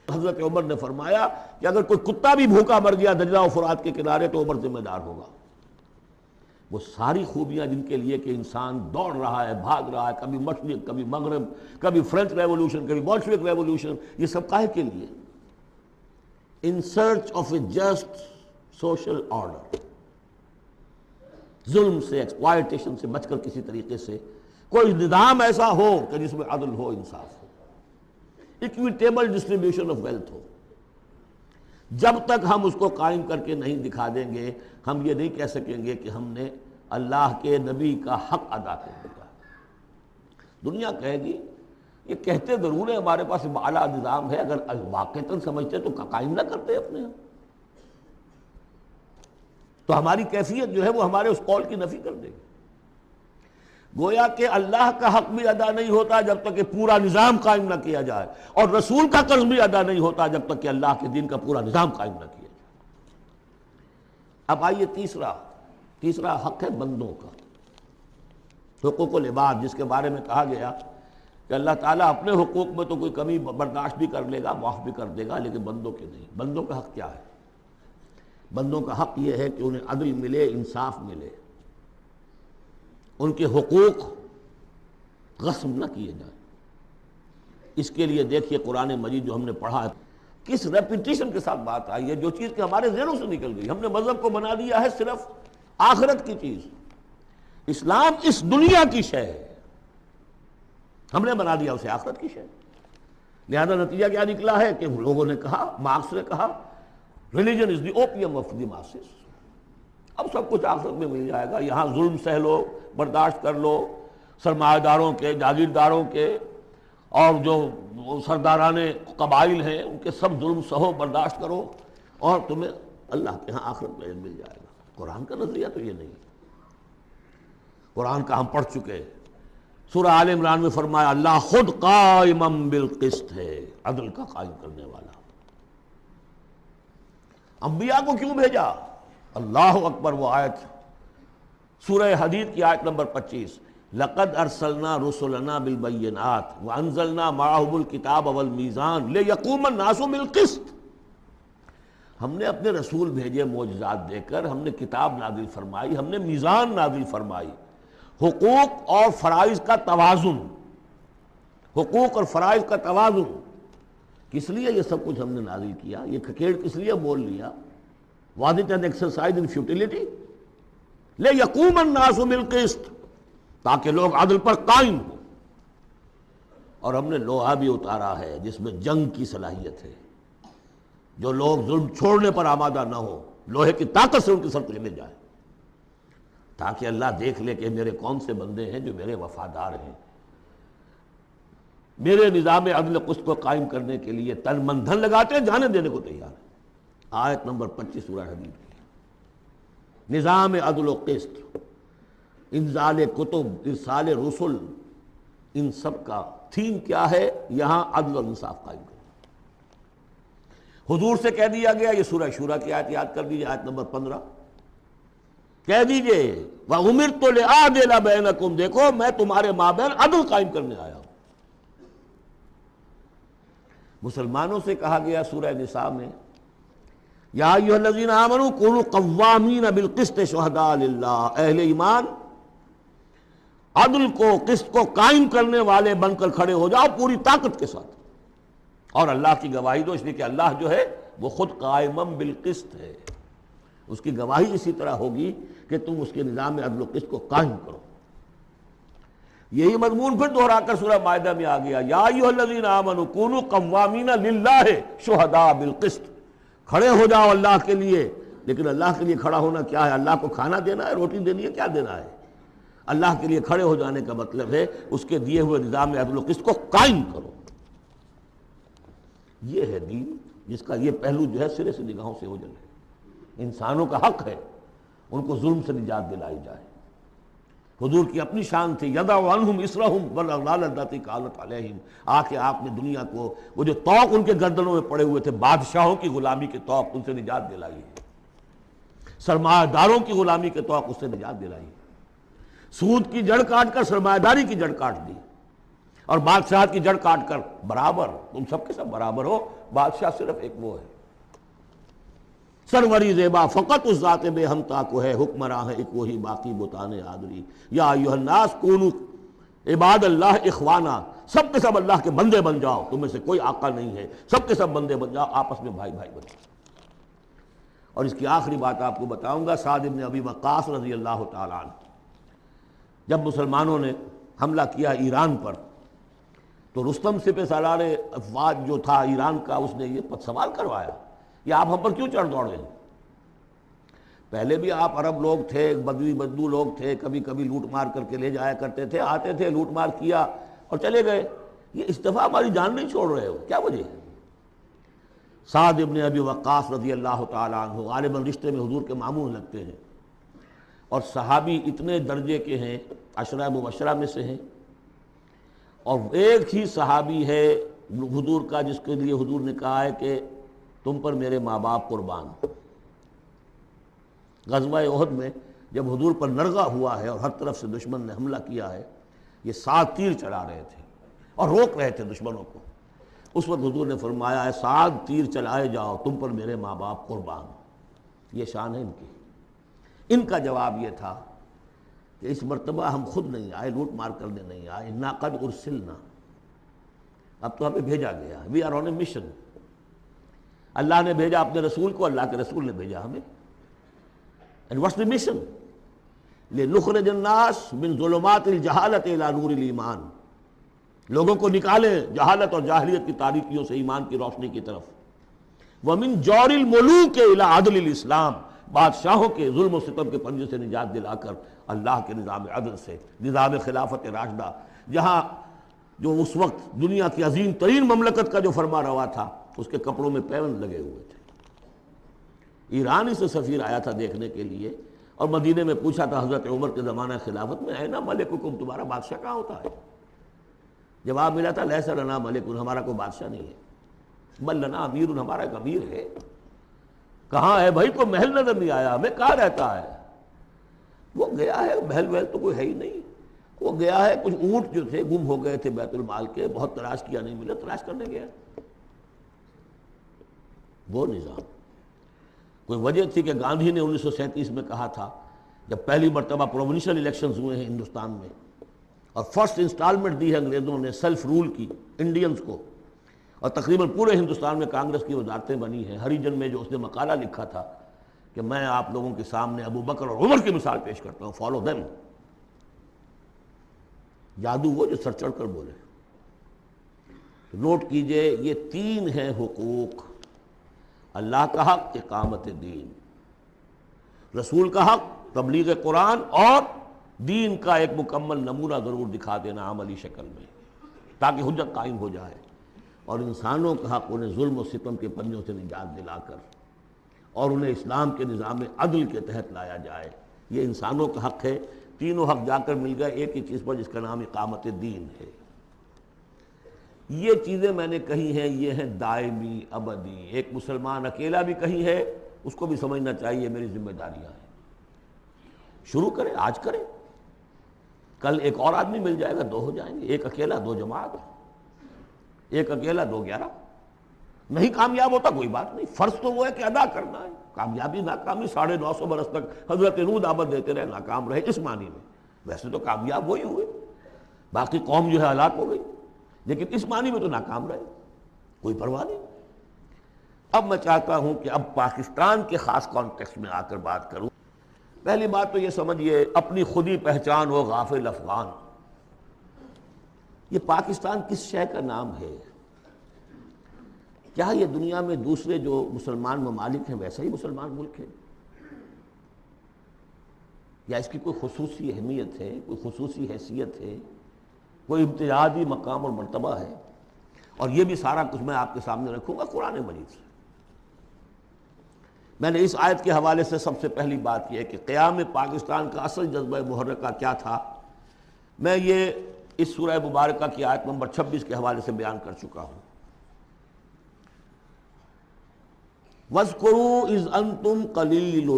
حضرت عمر نے فرمایا کہ اگر کوئی کتا بھی بھوکا مر گیا دجلہ و فرات کے کنارے تو عمر ذمہ دار ہوگا۔ وہ ساری خوبیاں جن کے لیے کہ انسان دوڑ رہا ہے، بھاگ رہا ہے، کبھی مشرق کبھی مغرب، کبھی فرینچ ریولوشن کبھی بولشوک ریولوشن، یہ سب کاہے کے لیے؟ In search of a just social order. ظلم سے، ایکسپلائٹیشن سے بچ کر کسی طریقے سے کوئی نظام ایسا ہو کہ جس میں عدل ہو، انصاف ہو، ایکویٹیبل ڈسٹریبیوشن آف ویلتھ ہو. جب تک ہم اس کو قائم کر کے نہیں دکھا دیں گے، ہم یہ نہیں کہہ سکیں گے کہ ہم نے اللہ کے نبی کا حق ادا کر دیا. دنیا کہے گی یہ کہتے ضرور ہے ہمارے پاس اعلیٰ نظام ہے، اگر واقعتاً سمجھتے تو قائم نہ کرتے اپنے ہم، تو ہماری کیفیت جو ہے وہ ہمارے اس قول کی نفی کر دے گی. گویا کہ اللہ کا حق بھی ادا نہیں ہوتا جب تک کہ پورا نظام قائم نہ کیا جائے، اور رسول کا قرض بھی ادا نہیں ہوتا جب تک کہ اللہ کے دین کا پورا نظام قائم نہ کیا جائے. اب آئیے تیسرا حق ہے بندوں کا، حقوق العباد، جس کے بارے میں کہا گیا کہ اللہ تعالیٰ اپنے حقوق میں تو کوئی کمی برداشت بھی کر لے گا، معاف بھی کر دے گا، لیکن بندوں کے نہیں. بندوں کا حق کیا ہے؟ بندوں کا حق یہ ہے کہ انہیں عدل ملے، انصاف ملے، ان کے حقوق غصب نہ کیے جائیں. اس کے لیے دیکھیے قرآن مجید جو ہم نے پڑھا ہے کس ریپیٹیشن کے ساتھ بات آئی ہے، جو چیز کہ ہمارے ذہنوں سے نکل گئی. ہم نے مذہب کو بنا دیا ہے صرف آخرت کی چیز. اسلام اس دنیا کی شے ہے، ہم نے بنا دیا اسے آخرت کی شے. لہذا نتیجہ کیا نکلا ہے کہ لوگوں نے کہا، مارکس نے کہا religion is the opium of the masses. اب سب کچھ آخرت میں مل جائے گا، یہاں ظلم سہ لو، برداشت کر لو، سرمایہ داروں کے، جاگیرداروں کے، اور جو سرداران قبائل ہیں ان کے سب ظلم سہو، برداشت کرو، اور تمہیں اللہ کے ہاں آخرت میں مل جائے گا. قرآن کا نظریہ تو یہ نہیں. قرآن کا ہم پڑھ چکے، سورہ آل عمران میں فرمایا اللہ خود قائم بالقسط ہے، عدل کا قائم کرنے والا. انبیاء کو کیوں بھیجا؟ اللہ اکبر. وہ آیت سورہ حدید کی آیت نمبر 25، لقد ارسلنا رسلنا بالبینات وانزلنا معهم الکتاب والمیزان لیقوم الناس بالقسط. ہم نے اپنے رسول بھیجے معجزات دے کر، ہم نے کتاب نازل فرمائی، ہم نے میزان نازل فرمائی. حقوق اور فرائض کا توازن، حقوق اور فرائض کا توازن. کس لیے یہ سب کچھ ہم نے نازل کیا؟ یہ کھکیڑ کس لیے بول لیا؟ Was it an exercise in futility؟ لیقوم الناس بالقسط، تاکہ لوگ عدل پر قائم ہوں. اور ہم نے لوہا بھی اتارا ہے جس میں جنگ کی صلاحیت ہے، جو لوگ ظلم چھوڑنے پر آمادہ نہ ہو، لوہے کی طاقت سے ان کے سر چلے جائیں، تاکہ اللہ دیکھ لے کہ میرے کون سے بندے ہیں جو میرے وفادار ہیں، میرے نظام عدل قسط کو قائم کرنے کے لیے تن من دھن لگاتے ہیں، جانے دینے کو تیار ہیں. آیت نمبر 25 سورہ حدید کی. نظام عدل و قسط، انزال کتب، ارسال رسل، ان سب کا تھیم کیا ہے؟ یہاں عدل اور انصاف قائم کرنا. حضور سے کہہ دیا گیا، یہ سورہ شورا کی آیت یاد کر دیجیے، آیت نمبر 15، کہہ دیجئے وَأُمِرْتُ لِأَعْدِلَ بَيْنَكُمْ، دیکھو میں تمہارے مابین عدل قائم کرنے آیا ہوں. مسلمانوں سے کہا گیا سورہ نساء میں یا ایھا الذین آمنوا کونوا قوامین بالقسط شہداء للہ، اہل ایمان عدل کو، قسط کو قائم کرنے والے بن کر کھڑے ہو جاؤ پوری طاقت کے ساتھ، اور اللہ کی گواہی دو، اس لیے کہ اللہ جو ہے وہ خود قائم بالقسط ہے. اس کی گواہی اسی طرح ہوگی کہ تم اس کے نظام عدل و قسط کو قائم کرو. یہی مضمون پھر دوہرا کر سورہ مائدہ میں آ گیا یا ایھا الذین آمنوا کونوا قوامین للہ شہداء بالقسط، کھڑے ہو جاؤ اللہ کے لیے. لیکن اللہ کے لیے کھڑا ہونا کیا ہے؟ اللہ کو کھانا دینا ہے، روٹی دینی ہے، کیا دینا ہے؟ اللہ کے لیے کھڑے ہو جانے کا مطلب ہے اس کے دیے ہوئے نظام عدل و قسط کو قائم کرو. یہ ہے دین جس کا یہ پہلو جو ہے سرے سے نگاہوں سے اوجھل ہے. انسانوں کا حق ہے ان کو ظلم سے نجات دلائی جائے. حضور کی اپنی شان تھی یضع عنہم اسرہم والاغلال اللاتی کانت علیہم، آ کے آپ نے دنیا کو وہ جو طوق ان کے گردنوں میں پڑے ہوئے تھے، بادشاہوں کی غلامی کے طوق، ان سے نجات دلائی ہے. سرمایہ داروں کی غلامی کے طوق، اس سے نجات دلائی. سود کی جڑ کاٹ کر سرمایہ داری کی جڑ کاٹ دی، اور بادشاہت کی جڑ کاٹ کر برابر، تم سب کے سب برابر ہو، بادشاہ صرف ایک وہ ہے. سروری زیبا فقط اس ذات بے ہمتا کو ہے، حکمراں ہے ایک وہی باقی بتانے آدری. یا ایھا الناس کونوا عباد اللہ اخوانا، سب کے سب اللہ کے بندے بن جاؤ، تم میں سے کوئی آقا نہیں ہے، سب کے سب بندے بن جاؤ، آپس میں بھائی بھائی بن جاؤ. اور اس کی آخری بات آپ کو بتاؤں گا، سعد بن ابی وقاص رضی اللہ تعالیٰ عنہ، جب مسلمانوں نے حملہ کیا ایران پر تو رستم سپہ سالار افواج جو تھا ایران کا، اس نے یہ سوال کروایا کہ آپ ہم پر کیوں چڑھ دوڑے ہیں؟ پہلے بھی آپ عرب لوگ تھے، بدوی بدو لوگ تھے، کبھی کبھی لوٹ مار کر کے لے جایا کرتے تھے، آتے تھے لوٹ مار کیا اور چلے گئے، یہ اس دفعہ ہماری جان نہیں چھوڑ رہے ہو، کیا وجہ ہے؟ سعد ابن ابی وقاص رضی اللہ تعالیٰ عنہ غالباً رشتے میں حضور کے ماموں لگتے ہیں، اور صحابی اتنے درجے کے ہیں، عشرہ مبشرہ میں سے ہیں، اور ایک ہی صحابی ہے حضور کا جس کے لیے حضور نے کہا ہے کہ تم پر میرے ماں باپ قربان۔ غزوہ احد میں جب حضور پر نرغہ ہوا ہے اور ہر طرف سے دشمن نے حملہ کیا ہے، یہ 7 تیر چلا رہے تھے اور روک رہے تھے دشمنوں کو، اس وقت حضور نے فرمایا ہے 7 تیر چلائے جاؤ، تم پر میرے ماں باپ قربان۔ یہ شان ہے ان کی۔ ان کا جواب یہ تھا کہ اس مرتبہ ہم خود نہیں آئے، لوٹ مار کرنے نہیں آئے، انا قد ارسلنا، اب تو ہمیں بھیجا گیا، we are on a mission, اللہ نے بھیجا اپنے رسول کو، اللہ کے رسول نے بھیجا ہمیں۔ And what's the mission? لِنُخْرِجَ النَّاسَ مِنْ ظُلُمَاتِ الْجَهَالَةِ إِلَى نُورِ الْإِيمَانِ، لوگوں کو نکالے جہالت اور جاہلیت کی تاریکیوں سے ایمان کی روشنی کی طرف۔ وَمِنْ جَوْرِ الْمُلُوكِ إِلَى عَدْلِ الْإِسْلَامِ، بادشاہوں کے ظلم و ستم کے پنجے سے نجات دلا کر اللہ کے نظام عدل سے، نظام خلافت راشدہ، جہاں جو اس وقت دنیا کی عظیم ترین مملکت کا جو فرما روا تھا اس کے کپڑوں میں پیوند لگے ہوئے تھے۔ ایرانی سے سفیر آیا تھا دیکھنے کے لیے، اور مدینے میں پوچھا تھا حضرت عمر کے زمانہ خلافت میں، اے نا ملککم، تمہارا بادشاہ کہاں ہوتا ہے؟ جواب ملا تھا لیس لنا ملک، ہمارا کوئی بادشاہ نہیں ہے، بل لنا امیر، ہمارا ایک امیر ہے۔ کہاں ہے بھائی؟ کوئی محل نظر نہیں آیا ہمیں، کہاں رہتا ہے؟ وہ گیا ہے، محل وحل تو کوئی ہے ہی نہیں، وہ گیا ہے، کچھ اونٹ جو تھے گم ہو گئے تھے بیت المال کے، بہت تلاش کیا نہیں ملے، تلاش کرنے گیا۔ وہ نظام، کوئی وجہ تھی کہ گاندھی نے 1937 میں کہا تھا، جب پہلی مرتبہ پروونشل الیکشنز ہوئے ہیں ہندوستان میں اور فرسٹ انسٹالمنٹ دی ہے انگریزوں نے سیلف رول کی انڈینز کو، اور تقریباً پورے ہندوستان میں کانگریس کی وزارتیں بنی ہیں، ہری جن میں جو اس نے مقالہ لکھا تھا کہ میں آپ لوگوں کے سامنے ابو بکر اور عمر کی مثال پیش کرتا ہوں، فالو دیم۔ جادو وہ جو سر چڑھ کر بولے۔ نوٹ کیجئے، یہ 3 ہیں حقوق: اللہ کا حق اقامت دین، رسول کا حق تبلیغ قرآن، اور دین کا ایک مکمل نمونہ ضرور دکھا دینا عملی شکل میں تاکہ حجت قائم ہو جائے، اور انسانوں کا حق انہیں ظلم و ستم کے پنجوں سے نجات دلا کر اور انہیں اسلام کے نظام عدل کے تحت لایا جائے۔ یہ انسانوں کا حق ہے، تینوں حق جا کر مل گئے ایک ہی چیز پر جس کا نام اقامت دین ہے۔ یہ چیزیں میں نے کہی ہیں، یہ ہیں دائمی ابدی۔ ایک مسلمان اکیلا بھی کہی ہے، اس کو بھی سمجھنا چاہیے میری ذمہ داریاں ہیں۔ شروع کریں، آج کریں، کل ایک اور آدمی مل جائے گا، 2 ہو جائیں گے، ایک اکیلا 2 جماعت، ایک اکیلا 2 11۔ نہیں کامیاب ہوتا کوئی بات نہیں، فرض تو وہ ہے کہ ادا کرنا ہے۔ کامیابی ناکامی 950 برس تک حضرت نوح دعوت دیتے رہے، ناکام رہے اس معنی میں، ویسے تو کامیاب وہی ہوئے، باقی قوم جو ہے ہلاک ہو گئی، لیکن اس معنی میں تو ناکام رہے، کوئی پرواہ نہیں۔ اب میں چاہتا ہوں کہ اب پاکستان کے خاص کانٹیکسٹ میں آ کر بات کروں۔ پہلی بات تو یہ سمجھیے، اپنی خودی پہچان ہو غافل افغان۔ یہ پاکستان کس شے کا نام ہے؟ کیا یہ دنیا میں دوسرے جو مسلمان ممالک ہیں ویسا ہی مسلمان ملک ہے، یا اس کی کوئی خصوصی اہمیت ہے، کوئی خصوصی حیثیت ہے، کوئی امتیازی مقام اور مرتبہ ہے؟ اور یہ بھی سارا کچھ میں آپ کے سامنے رکھوں گا قرآن مجید سے۔ میں نے اس آیت کے حوالے سے سب سے پہلی بات یہ ہے کہ قیام پاکستان کا اصل جذبہ محرکہ کیا تھا، میں یہ اس سورہ مبارکہ کی آیت نمبر 26 کے حوالے سے بیان کر چکا ہوں۔ وَاذْكُرُوا إِذْ أَنْتُمْ قَلِيلٌ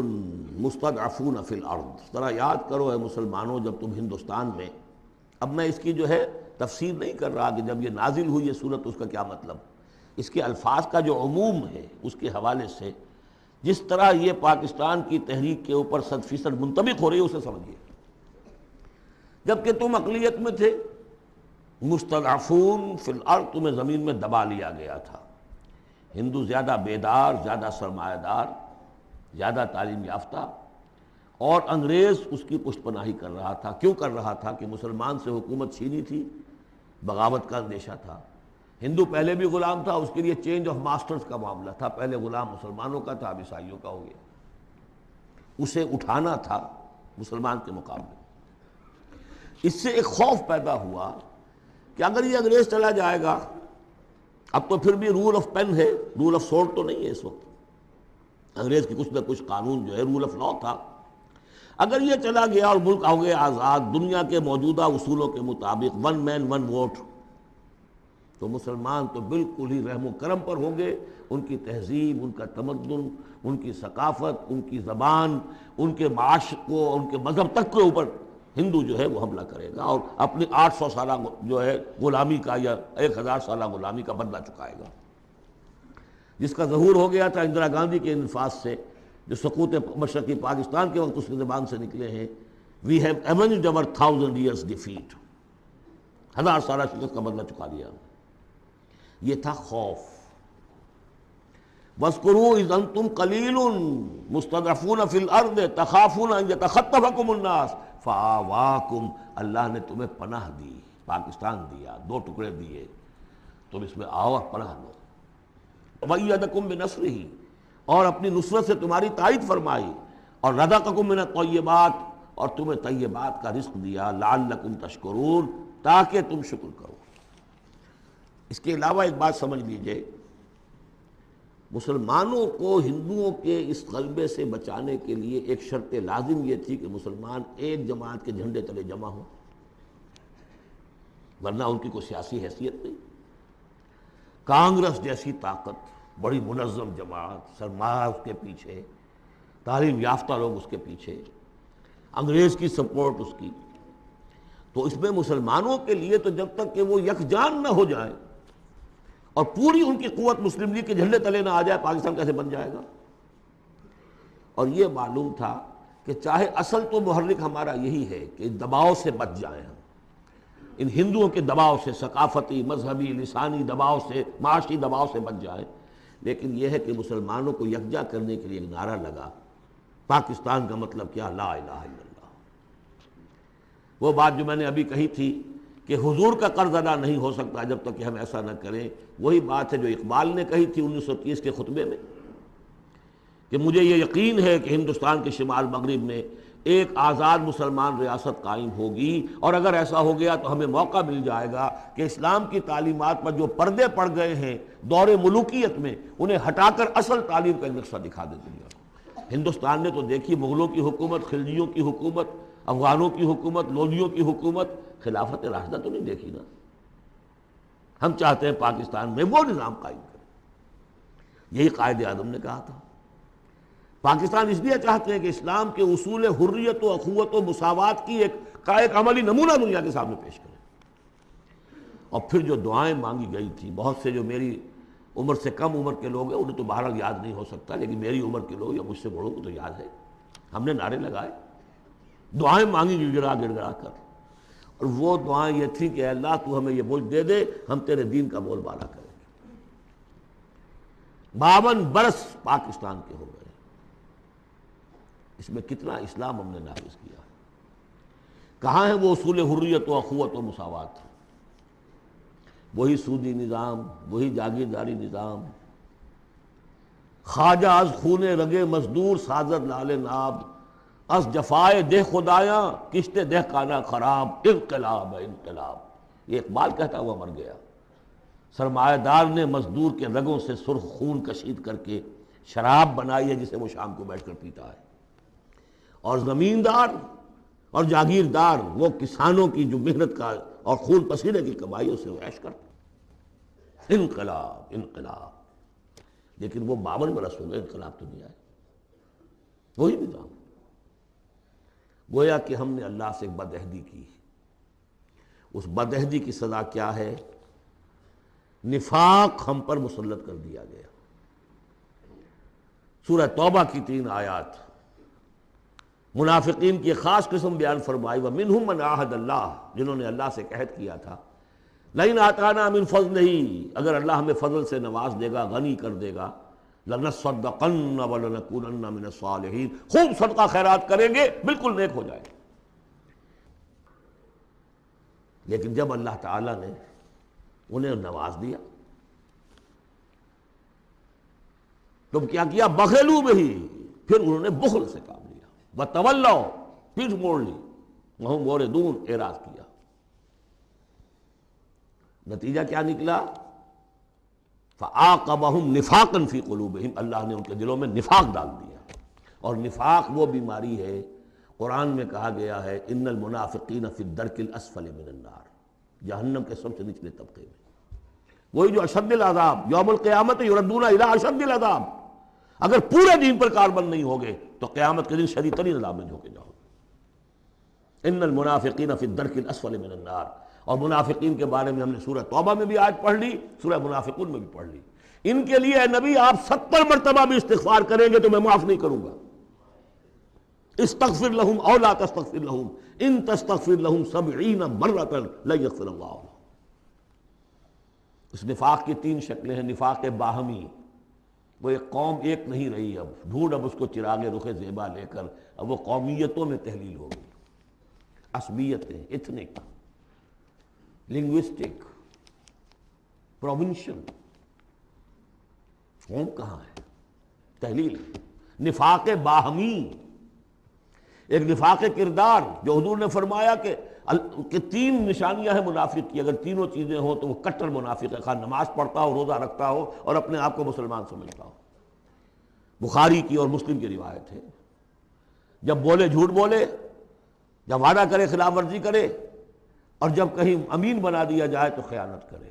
مُسْتَضْعَفُونَ فِي الْأَرْضِ، ذرا یاد کرو اے مسلمانوں جب تم ہندوستان میں، اب میں اس کی جو ہے تفسیر نہیں کر رہا کہ جب یہ نازل ہوئی یہ صورت اس کا کیا مطلب، اس کے الفاظ کا جو عموم ہے اس کے حوالے سے جس طرح یہ پاکستان کی تحریک کے اوپر 100% منطبق ہو رہی ہے اسے سمجھیے۔ جبکہ تم اقلیت میں تھے، مستضعفون فی الارض، تمہیں زمین میں دبا لیا گیا تھا۔ ہندو زیادہ بیدار، زیادہ سرمایہ دار، زیادہ تعلیم یافتہ، اور انگریز اس کی پشت پناہی کر رہا تھا۔ کیوں کر رہا تھا؟ کہ مسلمان سے حکومت چھینی تھی، بغاوت کا اندیشہ تھا۔ ہندو پہلے بھی غلام تھا، اس کے لیے چینج آف ماسٹرز کا معاملہ تھا، پہلے غلام مسلمانوں کا تھا، اب عیسائیوں کا ہو گیا، اسے اٹھانا تھا مسلمان کے مقابلے۔ اس سے ایک خوف پیدا ہوا کہ اگر یہ انگریز چلا جائے گا، اب تو پھر بھی رول آف پین ہے، رول آف سورڈ تو نہیں ہے اس وقت، انگریز کی کچھ نہ کچھ قانون جو ہے رول آف لا تھا، اگر یہ چلا گیا اور ملک ہو گیا آزاد دنیا کے موجودہ اصولوں کے مطابق، ون مین ون ووٹ، تو مسلمان تو بالکل ہی رحم و کرم پر ہوں گے، ان کی تہذیب، ان کا تمدن، ان کی ثقافت، ان کی زبان، ان کے معاش کو، ان کے مذہب تک کے اوپر ہندو جو ہے وہ حملہ کرے گا اور اپنی 800 سالہ جو ہے غلامی کا یا 1000 سالہ غلامی کا بدلہ چکائے گا، جس کا ظہور ہو گیا تھا اندرا گاندھی کے انفاذ سے، جو سقوط مشرقی پاکستان کے وقت اس کی زبان سے نکلے ہیں، we have ایونجڈ our 1000 years defeat، 1000 سالہ شکست کا بدلہ چکا لیا۔ یہ تھا خوف۔ وَاذْكُرُوا إِذْ أَنْتُمْ قَلِيلٌ مُسْتَضْعَفُونَ فِي الْأَرْضِ تَخَافُونَ أَنْ يَتَخَطَّفَكُمُ النَّاسُ فَآوَاكُمْ، اللہ نے تمہیں پناہ دی، پاکستان دیا، 2 ٹکڑے دیے، تم اس میں آؤ اور پناہ لو۔ وَأَيَّدَكُمْ بِنَصْرِهِ، اور اپنی نصرت سے تمہاری تائید فرمائی، اور رَزَقَكُم مِّنَ الطَّيِّبَاتِ، اور تمہیں طیبات کا رزق دیا، لَعَلَّكُمْ تَشْكُرُونَ، تاکہ تم شکر کرو۔ اس کے علاوہ ایک بات سمجھ لیجئے، مسلمانوں کو ہندوؤں کے اس غلبے سے بچانے کے لیے ایک شرط لازم یہ تھی کہ مسلمان ایک جماعت کے جھنڈے تلے جمع ہوں، ورنہ ان کی کوئی سیاسی حیثیت نہیں۔ کانگریس جیسی طاقت، بڑی منظم جماعت، سرمایہ اس کے پیچھے، تعلیم یافتہ لوگ اس کے پیچھے، انگریز کی سپورٹ اس کی، تو اس میں مسلمانوں کے لیے تو جب تک کہ وہ یکجان نہ ہو جائیں اور پوری ان کی قوت مسلم لیگ کے جھنڈے تلے نہ آ جائے، پاکستان کیسے بن جائے گا؟ اور یہ معلوم تھا کہ چاہے اصل تو محرک ہمارا یہی ہے کہ دباؤ سے بچ جائیں ہم، ان ہندوؤں کے دباؤ سے، ثقافتی، مذہبی، لسانی دباؤ سے، معاشی دباؤ سے بچ جائیں، لیکن یہ ہے کہ مسلمانوں کو یکجا کرنے کے لیے ایک نعرہ لگا، پاکستان کا مطلب کیا؟ لا الہ الا اللہ۔ وہ بات جو میں نے ابھی کہی تھی کہ حضور کا قرض ادا نہیں ہو سکتا جب تک کہ ہم ایسا نہ کریں، وہی بات ہے جو اقبال نے کہی تھی 1930 کے خطبے میں، کہ مجھے یہ یقین ہے کہ ہندوستان کے شمال مغرب میں ایک آزاد مسلمان ریاست قائم ہوگی، اور اگر ایسا ہو گیا تو ہمیں موقع مل جائے گا کہ اسلام کی تعلیمات پر جو پردے پڑ گئے ہیں دور ملوکیت میں، انہیں ہٹا کر اصل تعلیم کا ایک نقشہ دکھا دے دنیا کو۔ ہندوستان نے تو دیکھی مغلوں کی حکومت، خلجیوں کی حکومت، افغانوں کی حکومت، لودھیوں کی حکومت، خلافت راشدہ تو نہیں دیکھی نا۔ ہم چاہتے ہیں پاکستان میں وہ نظام قائم کریں، یہی قائد اعظم نے کہا تھا۔ پاکستان اس لیے چاہتے ہیں کہ اسلام کے اصول حریت و اخوت و مساوات کی ایک عملی نمونہ دنیا کے سامنے پیش کریں۔ اور پھر جو دعائیں مانگی گئی تھی، بہت سے جو میری عمر سے کم عمر کے لوگ ہیں انہیں تو بہرحال یاد نہیں ہو سکتا، لیکن میری عمر کے لوگ یا مجھ سے بڑوں کو تو یاد ہے، ہم نے نعرے لگائے، دعائیں مانگی گڑ گڑا کر، اور وہ دعائیں یہ تھی کہ اے اللہ تو ہمیں یہ ملک دے دے، ہم تیرے دین کا بول بالا کریں گے۔ 52 برس پاکستان کے ہو گئے، اس میں کتنا اسلام ہم نے نافذ کیا، کہاں ہے وہ اصول حریت و اخوت و مساوات؟ وہی سودی نظام، وہی جاگیرداری نظام، خواجہ از خون رگے مزدور سازد لال ناب، از جفائے دہ خدایاں کشت دہ کانا خراب، انقلاب ہے انقلاب۔ یہ اقبال کہتا ہوا مر گیا۔ سرمایہ دار نے مزدور کے رگوں سے سرخ خون کشید کر کے شراب بنائی ہے جسے وہ شام کو بیٹھ کر پیتا ہے، اور زمیندار اور جاگیردار وہ کسانوں کی جو محنت کا اور خون پسینے کی کمائی اسے وہ عیش کرتا۔ انقلاب انقلاب، لیکن وہ 52 برس ہو گئے، انقلاب تو نہیں آئے، وہی نظام۔ گویا کہ ہم نے اللہ سے ایک بدعہدی کی، اس بدعہدی کی سزا کیا ہے؟ نفاق ہم پر مسلط کر دیا گیا۔ سورہ توبہ کی 3 آیات منافقین کی خاص قسم بیان فرمائی، وَمِنْهُمْ مَنْ عَاهَدَ اللَّهُ، جنہوں نے اللہ سے عہد کیا تھا، لَئِنْ آتَانَا مِنْ فَضْلِهِ، اگر اللہ ہمیں فضل سے نواز دے گا، غنی کر دے گا، لَنَصَّدَّقَنَّ وَلَنَكُونَنَّ مِنَ الصَّالِحِينَ، خوب صدقہ خیرات کریں گے، بالکل نیک ہو جائیں گے۔ لیکن جب اللہ تعالیٰ نے انہیں نواز دیا تو کیا کیا؟ بخلوا بہ، پھر انہوں نے بخل سے کام لیا، وتولوا، پھر موڑ لی، وہم موردون، اعراض کیا۔ نتیجہ کیا نکلا؟ فَعَاقَبَهُمْ نِفَاقًا فِي قُلُوبِهِمْ، اللہ نے ان کے دلوں میں نفاق ڈال دیا۔ اور نفاق وہ بیماری ہے، قرآن میں کہا گیا ہے ان المنافقین فی الدرک الاسفل من النار، جہنم کے سب سے نچلے طبقے میں، وہی جو اشد العذاب، یوم القیامت یردون الی اشد العذاب، اگر پورے دین پر کاربند نہیں ہوگے تو قیامت کے دن شدید ترین عذاب میں جھونکے جاؤ گے۔ ان المنافقین فی الدرک الاسفل من النار، اور منافقین کے بارے میں ہم نے سورہ توبہ میں بھی آیت پڑھ لی، سورہ منافقون میں بھی پڑھ لی۔ ان کے لیے اے نبی آپ 70 مرتبہ بھی استغفار کریں گے تو میں معاف نہیں کروں گا۔ استغفر لہم او لا تستغفر لہم ان تستغفر لہم 70 مرۃ لن یغفر اللہ لہم۔ اس نفاق کی 3 شکلیں ہیں۔ نفاق باہمی، وہ ایک قوم ایک نہیں رہی، اب ڈھونڈ اب اس کو چراغ رخ زیبا لے کر اب وہ قومیتوں میں تحلیل ہو گئی، عصبیتیں، ایتھنک، لنگوسٹک، پروونشل، قوم کہاں ہے؟ تحلیل۔ نفاق باہمی، ایک نفاق کردار، جو حضور نے فرمایا کہ 3 نشانیاں ہیں منافق کی، اگر تینوں چیزیں ہوں تو وہ کٹر منافق ہے، خواہ نماز پڑھتا ہو، روزہ رکھتا ہو اور اپنے آپ کو مسلمان سمجھتا ہو۔ بخاری کی اور مسلم کی روایت ہے، جب بولے جھوٹ بولے، جب وعدہ کرے خلاف ورزی کرے، اور جب کہیں امین بنا دیا جائے تو خیانت کرے۔